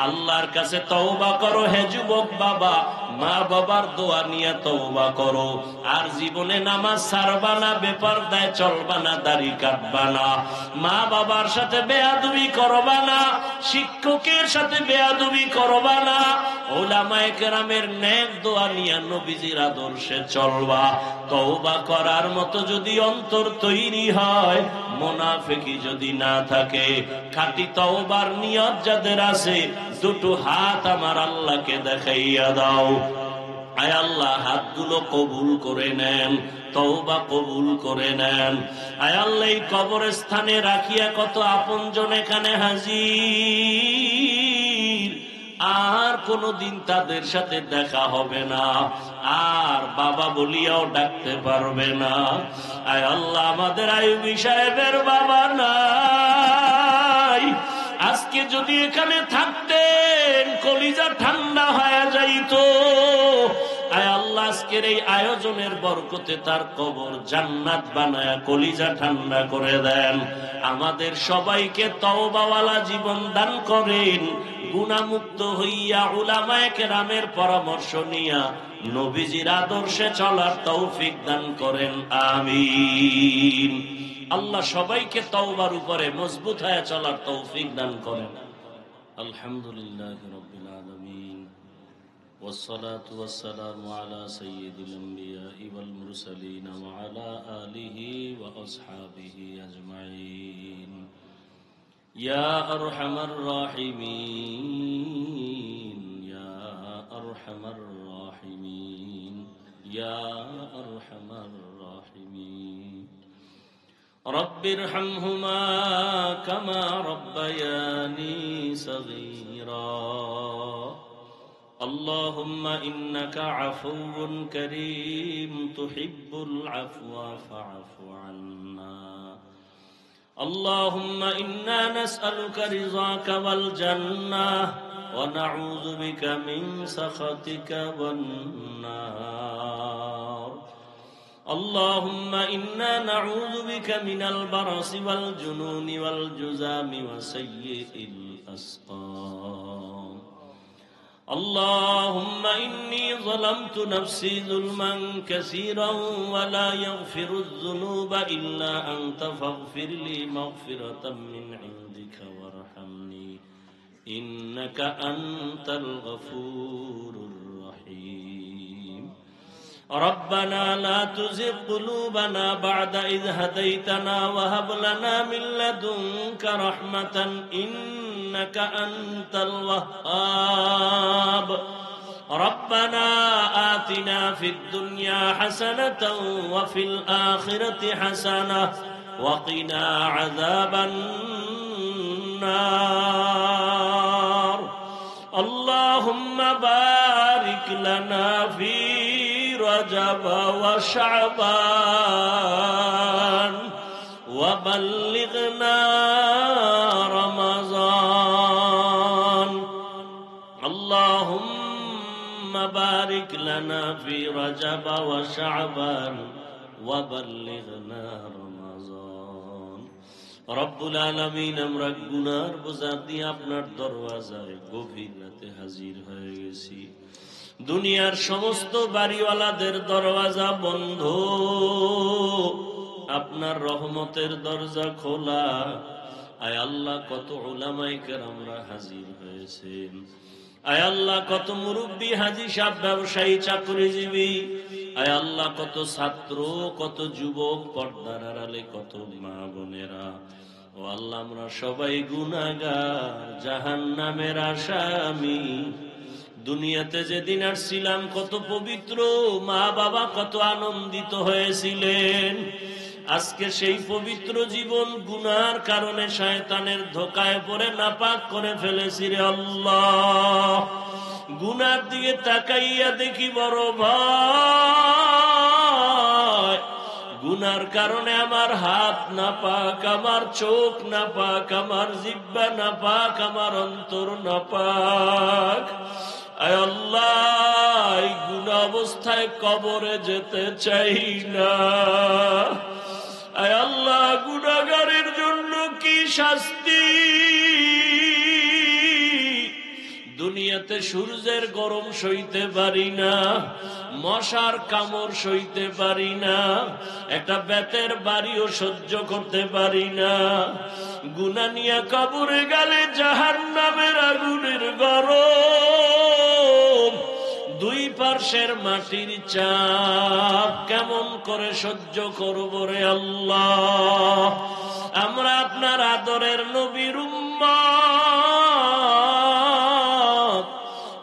আল্লাহর কাছে তওবা করো হে যুবক বাবা, মা বাবার দোয়া নিয়ে তওবা করো। আর জীবনে নামাজ ছাড়বা না, বেপরদায় চলবা না, দাড়ি কাটবা না, মা বাবার সাথে বেয়াদবি করবা না, শিক্ষকের সাথে বেয়াদবি করবা না। উলামায়ে কেরামের নেক দোয়া নিয়ে নবীজির আদর্শে চলবা। তওবা করার মতো যদি অন্তর তৈরি হয়, মুনাফিকি যদি না থাকে, খাঁটি তওবার নিয়ত যাদের আছে, দুটো হাত আমার আল্লাহকে দেখাইয়া দাও। আয় আল্লাহ, হাতগুলো কবুল করে নেন, তওবা কবুল করে নেন। আয় আল্লাহ, এই কবরস্থানে রাখিয়া কত আপনজন এখানে হাজির, আর কোনদিন তাদের সাথে দেখা হবে না, আর বাবা বলিয়াও ডাকতে পারবে না। আয় আল্লাহ, আমাদের আইয়ুবী সাহেবের বাবা নাই, আজকে যদি এখানে থাকতেন কলিজা ঠান্ডা হয়ে যাইতো। আয় আল্লাহ, আজকের এই আয়োজনের বরকতে তার কবর জান্নাত বানায়া কলিজা ঠান্ডা করে দেন। আমাদের সবাইকে তওবাওয়ালা জীবন দান করেন, গুনাহমুক্ত হইয়া উলামায়ে কেরামের পরামর্শ নিয়া নবীজির আদর্শে চলার তৌফিক দান করেন, আমিন। আল্লাহ সবাইকে তওবার উপরে মজবুত হয়ে চলার তৌফিক দান করেন। আলহামদুলিল্লাহি রাব্বিল আলামিন, ওয়াসসালাতু ওয়াসসালামু আলা সাইয়্যিদিল আমবিয়াই ওয়াল মুরসালিন ওয়া আলা আলিহি ওয়া আসহাবিহি আজমাইন। ইয়া আরহামার রাহিমিন, ইয়া আরহামার রাহিমিন, ইয়া আরহামার রাহিমিন। রব্বিরহামহুমা কামা রব্বায়ানি সগীরা। আল্লাহুম্মা ইন্নাকা আফুউন কারীম তুহিব্বুল আফওয়া ফা'ফু আন্না। আল্লাহুম্মা ইন্না নাসআলুকা রিযাকা ওয়াল জান্নাহ ওয়া নাউযু বিকা মিন সাখাতিকা ওয়ান নার। আল্লাহুম্মা ইন্না নাউযু বিকা মিনাল বারাসি ওয়াল জুনুনি ওয়াল জুযামি ওয়া সাইয়্যিল আসকাম। আল্লাহুম্মা ইন্নী যালামতু নাফসি যুলমান কাসীরান ওয়া লা ইয়াগফিরুয যুনুবা ইল্লা আনতা ফাগফির লি মাগফিরাতাম মিন ইনদিকা ওয়ারহামনি ইন্নাকা আনতাল গফুরুর রহিম। ربنا لا تزغ قلوبنا بعد إذ هديتنا وهب لنا من لدنك رحمة إنك أنت الوهاب ربنا آتنا في الدنيا حسنة وفي الآخرة حسنة وقنا عذاب النار اللهم بارك لنا في رجب وشعبان وبلغنا رمضان اللهم بارك لنا في رجب وشعبان وبلغنا رمضان রব্বুল আলামিন আমরা গুনার বোঝা দিয়ে আপনার দরওয়াজায় গভীর রাতে হাজির হয়ে গেছি। দুনিয়ার সমস্ত বাড়িওয়ালাদের দরওয়াজা বন্ধ, আপনার রহমতের দরজা খোলা। আয় আল্লাহ, কত উলামায়ে কেরামরা হাজির হয়েছেন। আয় আল্লাহ, কত মুরব্বী, হাজী সাহেব, ব্যবসায়ী, চাকরিজীবী। আয় আল্লাহ, কত ছাত্র, কত যুবক, পর্দার আড়ালে কত মা বোনেরা। ও আল্লাহ, আমরা সবাই গুনাহগার, জাহান্নামের আসামি। দুনিয়াতে যেদিন আসছিলাম কত পবিত্র, মা বাবা কত আনন্দিত হয়েছিলেন। আজকে সেই পবিত্র জীবন গুনার কারণে শয়তানের ধোকায় পড়ে নাপাক করে ফেলেছি রে আল্লাহ। গুনার দিকে তাকাইয়া দেখি বড় ভয়। গুনার কারণে আমার হাত নাপাক, আমার চোখ নাপাক, আমার জিহ্বা নাপাক, আমার অন্তর নাপাক। আয় আল্লাহ, এই গুনাহ অবস্থায় কবরে যেতে চাই না। আয় আল্লাহ, গুনাহগারের জন্য কি শাস্তি! দুনিয়াতে সূর্যের গরম সইতে পারি না, মশার কামড় সইতে পারি না, একটা বেতের বাড়িও সহ্য করতে পারি না। গুনাহ নিয়ে কবরে গেলে জাহান্নামের আগুনের গরম, দুই পার্শ্বের মাটির চাপ কেমন করে সহ্য করব রে আল্লাহ। আমরা আপনার আদরের নবীর উম্মত,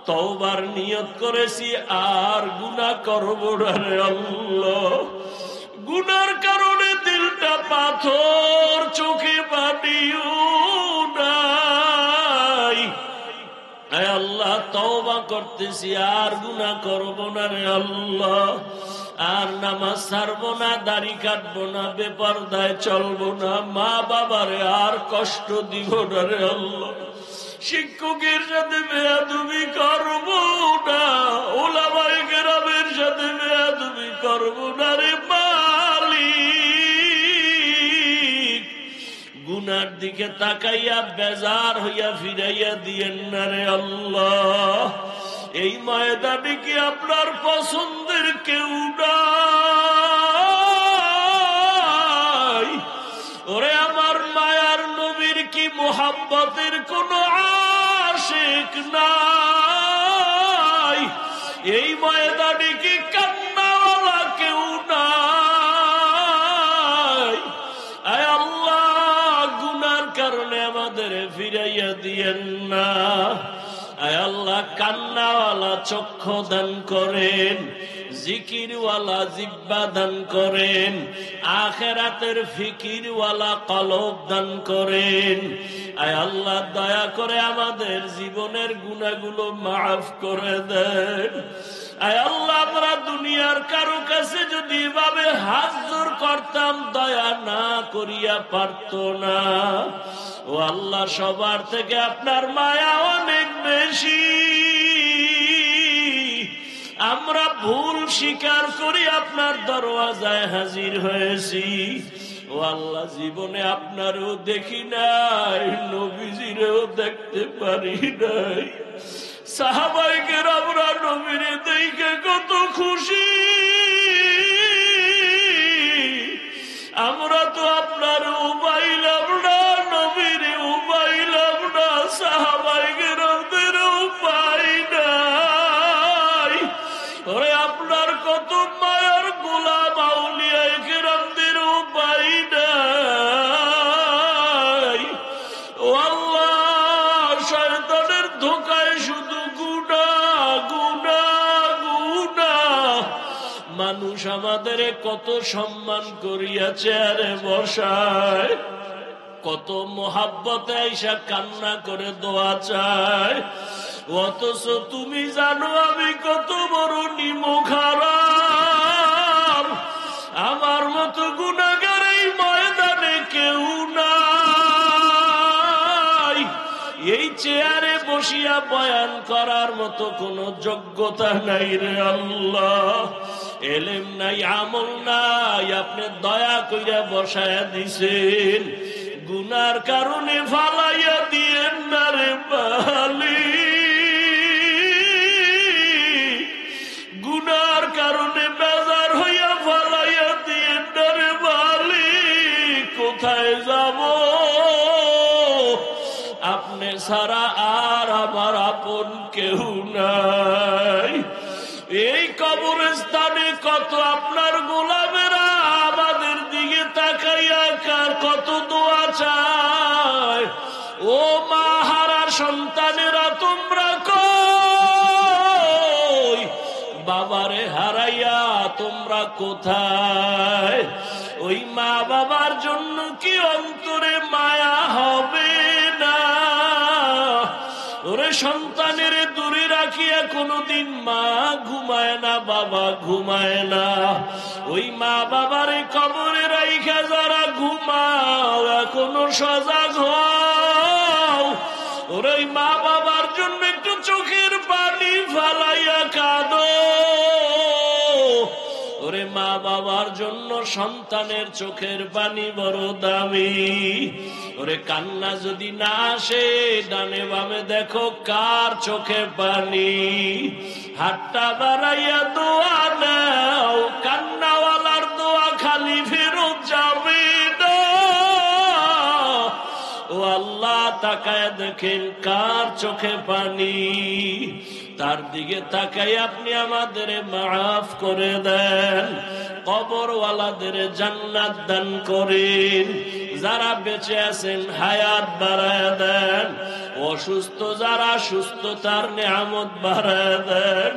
তওবার নিয়ত করেছি আর গুনাহ করব না রে আল্লাহ। গুনার কারণে দিলটা পাথর, চোখে পানিও নাই। আয় আল্লাহ, তওবা করতেছি আর গুনাহ করব না রে আল্লাহ। আর নামাজ ছাড়বো না, দাড়ি কাটবো না, বেপরদায় চলবো না, মা বাবারে আর কষ্ট দিব না রে আল্লাহ। শিক্ষকের সাথে বেয়াদবি করবো না, ওলামায়ে কেরামের সাথে বেয়াদবি করবো না রে মালিক। গুনার দিকে তাকাইয়া বেজার হইয়া ফিরাইয়া দিয়েন না রে আল্লাহ। এই ময়দানে কি আপনার পছন্দের কেউ নাই? ওরে আমার মায়ার নবীর কি মুহাব্বতের কোন আশিক নাই? এই ময়দানে কি কান্নাওয়ালা কেউ নাই? আয় আল্লাহ, গুনার কারণে আমাদের ফিরাইয়া দিয়েন না। আয় আল্লাহ, কান্নাওয়ালা চক্ষু দান করেন, জিকিরওয়ালা জিহ্বা দান করেন, আখিরাতের ফিকিরওয়ালা কলব দান করেন। আয় আল্লাহ, দয়া করে আমাদের জীবনের গুনাহগুলো মাফ করে দেন। আয় আল্লাহ, আমরা দুনিয়ার কারো কাছে যদি এভাবে হাত জোর করতাম, দয়া না করিয়া পারত না। ও আল্লাহ, সবার থেকে আপনার মায়া অনেক বেশি। আমরা ভুল স্বীকার করি আপনার দরওয়াজায় হাজির হয়েছি। ও আল্লাহ, জীবনে আপনারও দেখি নাই, নবীজিরেও দেখতে পারি নাই। সাহাবায়ে কেরামরা নবীরে দেখে কত খুশি, আমরা তো আপনার উপাইলাম না, নবীরে উপাইলাম না, সাহাবায়ে কেরামদের উপাই নাই। ওরে আপনার কত মায়ার গোলাম আউলিয়ায়ে কেরামদের উপাই নাই। ও আল্লাহ, আমাদের কত সম্মান করিয়া চেয়ারে বসায়, কত মোহাব্বতে আইসা কান্না করে দোয়া চায়, অথচ তুমি জানো আমি কত বড় নিমুখারাম। আমার মতো গুনাহগার এই ময়দানে কেউ নাই। এই চেয়ারে বসিয়া বয়ান করার মতো কোন যোগ্যতা নাই রে আল্লাহ। এলেম নাই, আমল নাই, আপনি দয়া কইরা বসায়া দিছেন। গুনার কারণে ফালাইয়া দিয়েন না রে বালি, গুনার কারণে বেজার হইয়া ফালাইয়া দিয়েন না রে বালি। কোথায় যাব? আপনি ছাড়া আর আমার আপন কেউ নাই। এই কবরস্থানে কত আপনার গোলামেরা আমাদের দিকে তাকাইয়া কার কত দোয়া চায়। ও মা হারা সন্তানেরা তোমরা কই? বাবারে হারাইয়া তোমরা কোথায়? ওই মা বাবার জন্য কি অন্তরে মায়া হবে না? ওরে সন্তানের দূরে রাখিয়া কোনদিন মা ঘুমায় না, বাবা ঘুমায় না। ওই মা বাবারে কবরে রাইখা যারা ঘুমাও এখনো সজাগ হও। ওরে মা বাবার জন্য একটু চোখের পানি ফালাইয়া কাঁদো। ওরে মা বাবার জন্য সন্তানের চোখের পানি বড় দামি। ওরে কান্না যদি না আসে ডানে বামে দেখো কার চোখে পানি। হাতটা বাড়াইয়া দোয়া নাও, কান্নাওয়ালার দোয়া খালি ফেরত যাবে না। ও আল্লাহ তাকায় দেখেন কার চোখে পানি, তার দিকে তাকাই আপনি আমাদের মাফ করে দেন। কবরওয়ালাদের জান্নাত দান করেন। যারা বেঁচে আছেন হায়াত বাড়ায় দেন। অসুস্থ যারা সুস্থতার নিয়ামত বাড়ায় দেন।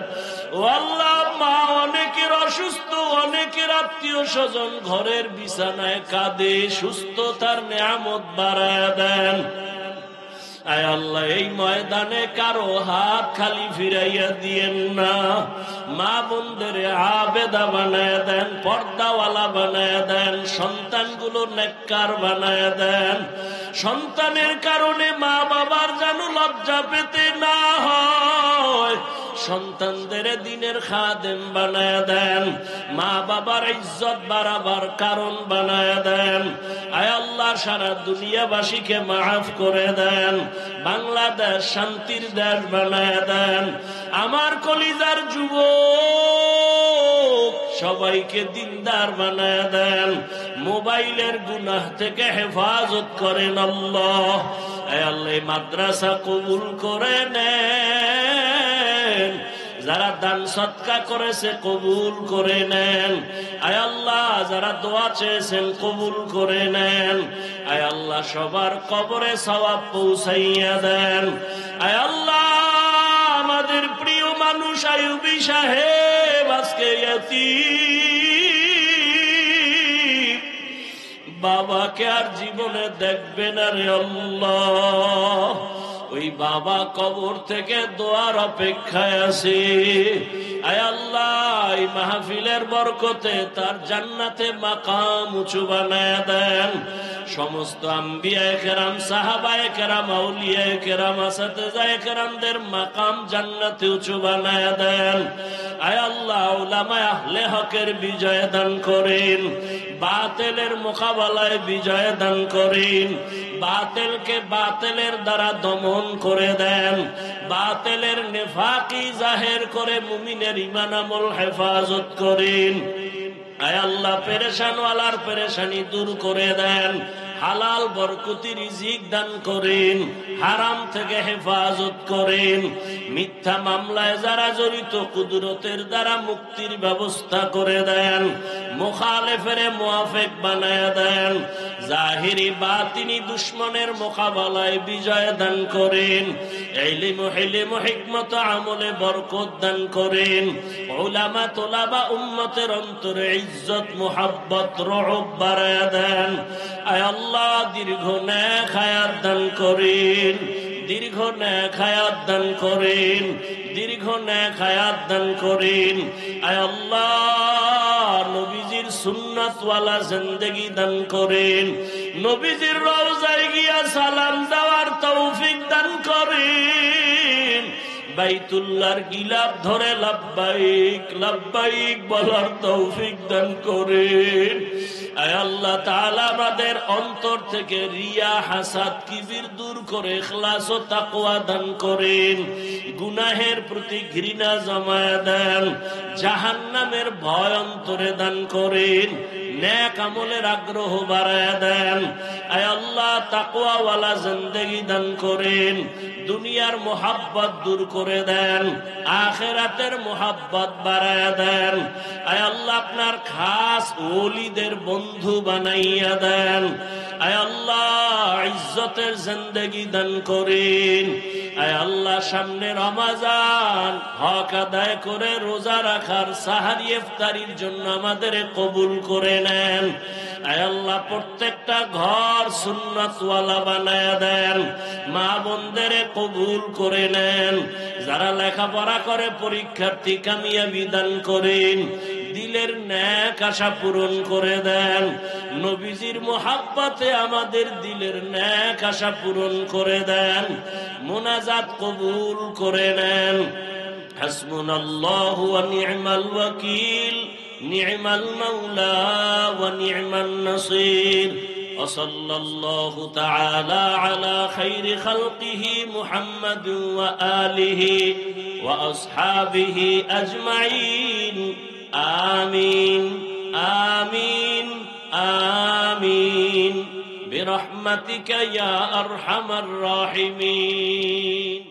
ও আল্লাহ, মা অনেকের অসুস্থ, অনেকের আত্মীয় স্বজন ঘরের বিছানায় কাঁদে, সুস্থতার নিয়ামত বাড়ায় দেন। আয় আল্লাহ, এই ময়দানে কারো হাত খালি ফিরাইয়া দিয়েন না। মা বোনদের আবেদা বানায় দেন, পর্দাওয়ালা বানায় দেন, সন্তানগুলো নেককার বানায় দেন। সন্তানের কারণে মা বাবার যেন লজ্জা পেতে না হয়। সন্তানদের দিনের খাদেম বানায় দেন, মা বাবার ইজ্জত বাড়াবার কারণ বানায় দেন। আয় আল্লাহ, সারা দুনিয়াবাসীকে মাফ করে দেন। বাংলাদেশ শান্তির দেশ বানায় দেন। আমার কলিজার যুবক সবাইকে দিনদার বানায় দেন। মোবাইলের গুনাহ থেকে হেফাজত করেন আল্লাহ। আয় আল্লাহ, মাদ্রাসা কবুল করে নেন। যারা দান সৎকা করেছে কবুল করে নেন। আয় আল্লাহ, যারা দোয়া চেয়েছেন কবুল করে নেন। আয় আল্লাহ, সবার কবরে সওয়াব পৌঁছাইয়া দেন। আয় আল্লাহ, আমাদের প্রিয় মানুষ আইয়ুবী সাহেব আজকে ইয়াতীম, বাবাকে আর জীবনে দেখবে না রে আল্লাহ। ওই বাবা কবর থেকে দোয়ার অপেক্ষায় আছে। আয় আল্লাহ, এই মাহফিলের বরকতে তার জান্নাতে মাকাম উঁচু বানায় দেন। সমস্ত আম্বিয়ায়ে কেরাম, সাহাবায়ে কেরাম, আউলিয়ায়ে কেরাম, আসাতিজায়ে কেরামদের মাকাম জান্নাতে উঁচু বানায় দেন। আয় আল্লাহ, উলামায়ে আহলে হকের বিজয় দান করেন। বাতিলের মোকাবেলায় বিজয় দান করেন। বাতিলকে বাতিলের দ্বারা দমন করে দেন। বাতিলের নেফাকি জাহের করে মুমিনের ঈমান আমল হেফাজত করেন। আয় আল্লাহ, পেরেশানওয়ালার পেরেশানি দূর করে দেন। হালাল বরকতি রিজিক দান করেন, হারাম থেকে হেফাজত করেন, মিথ্যা মামলায় যারা জড়িত কুদরতের দ্বারা মুক্তির ব্যবস্থা করে দেন, মুখালেফের মুআফিক বানায়া দেন, জাহিরি বাতিনি দুশমনের মোকাবেলায় বিজয় দান করেন, ইলম হিলম হিকমত আমলে বরকত দান করেন, উলামা তোলাবা উম্মতের অন্তরে ইজ্জত মুহাব্বত রহব বাড়ায়া দেন। আয় আল্লাহ দীর্ঘ নেক হায়াত দান করেন, দীর্ঘ নেক হায়াত দান করেন, দীর্ঘ নেক হায়াত দান করেন। আয় আল্লাহ নবীজির সুন্নাতওয়ালা জিন্দেগি দান করেন, নবীজির রওজায় গিয়া সালাম দেওয়ার তৌফিক দান করেন, বাইতুল্লাহর গিলাফ ধরে লাব্বাইক লাব্বাইক বলার তৌফিক দান করেন। আয় আল্লাহ তাআলা আমাদের অন্তর থেকে রিয়া হাসাদ কিবির দূর করে ইখলাস ও তাকওয়া দান করেন, গুনাহের প্রতি ঘৃণা জমায়া দেন, জাহান্নামের ভয় অন্তরে দান করেন, নেক আমলের আগ্রহ বাড়ায়া দেন। আয় আল্লাহ তাকওয়াওয়ালা জিন্দেগি দান করেন, দুনিয়ার মোহাব্বত দূর করে দেন, আখিরাতের মোহাব্বত বাড়ায়া দেন। আয় আল্লাহ আপনার খাস ওলিদের বন্ধু বানাইয়া দেন। আয় আল্লাহ ইজ্জতের জিন্দেগি দান করেন। আয় আল্লাহ সামনে রমাজান, হক আদায় করে রোজা রাখার সাহারি ইফতারির জন্য আমাদের কবুল করে নেন। আয় আল্লাহ প্রত্যেকটা ঘর সুন্নাতওয়ালা বানায়া দেন, মা বোনদের কবুল করে নেন, যারা লেখাপড়া করে পরীক্ষার্থী কামিয়াবি দান করেন, দিলের নেক আশা পূরণ করে দেন, নবীজির মোহাব্বতে আমাদের দিলের নেক আশা পূরণ করে দেন, মুনাজাত কবুল করে নেন। হাসবুনাল্লাহু ওয়া নি'মাল ওয়াকিল, নি'মাল মাওলা ওয়া নি'মান নাসির। وصلى الله تعالى على خير خلقه محمد وآله وأصحابه أجمعين آمين آمين آمين برحمتك يا أرحم الراحمين.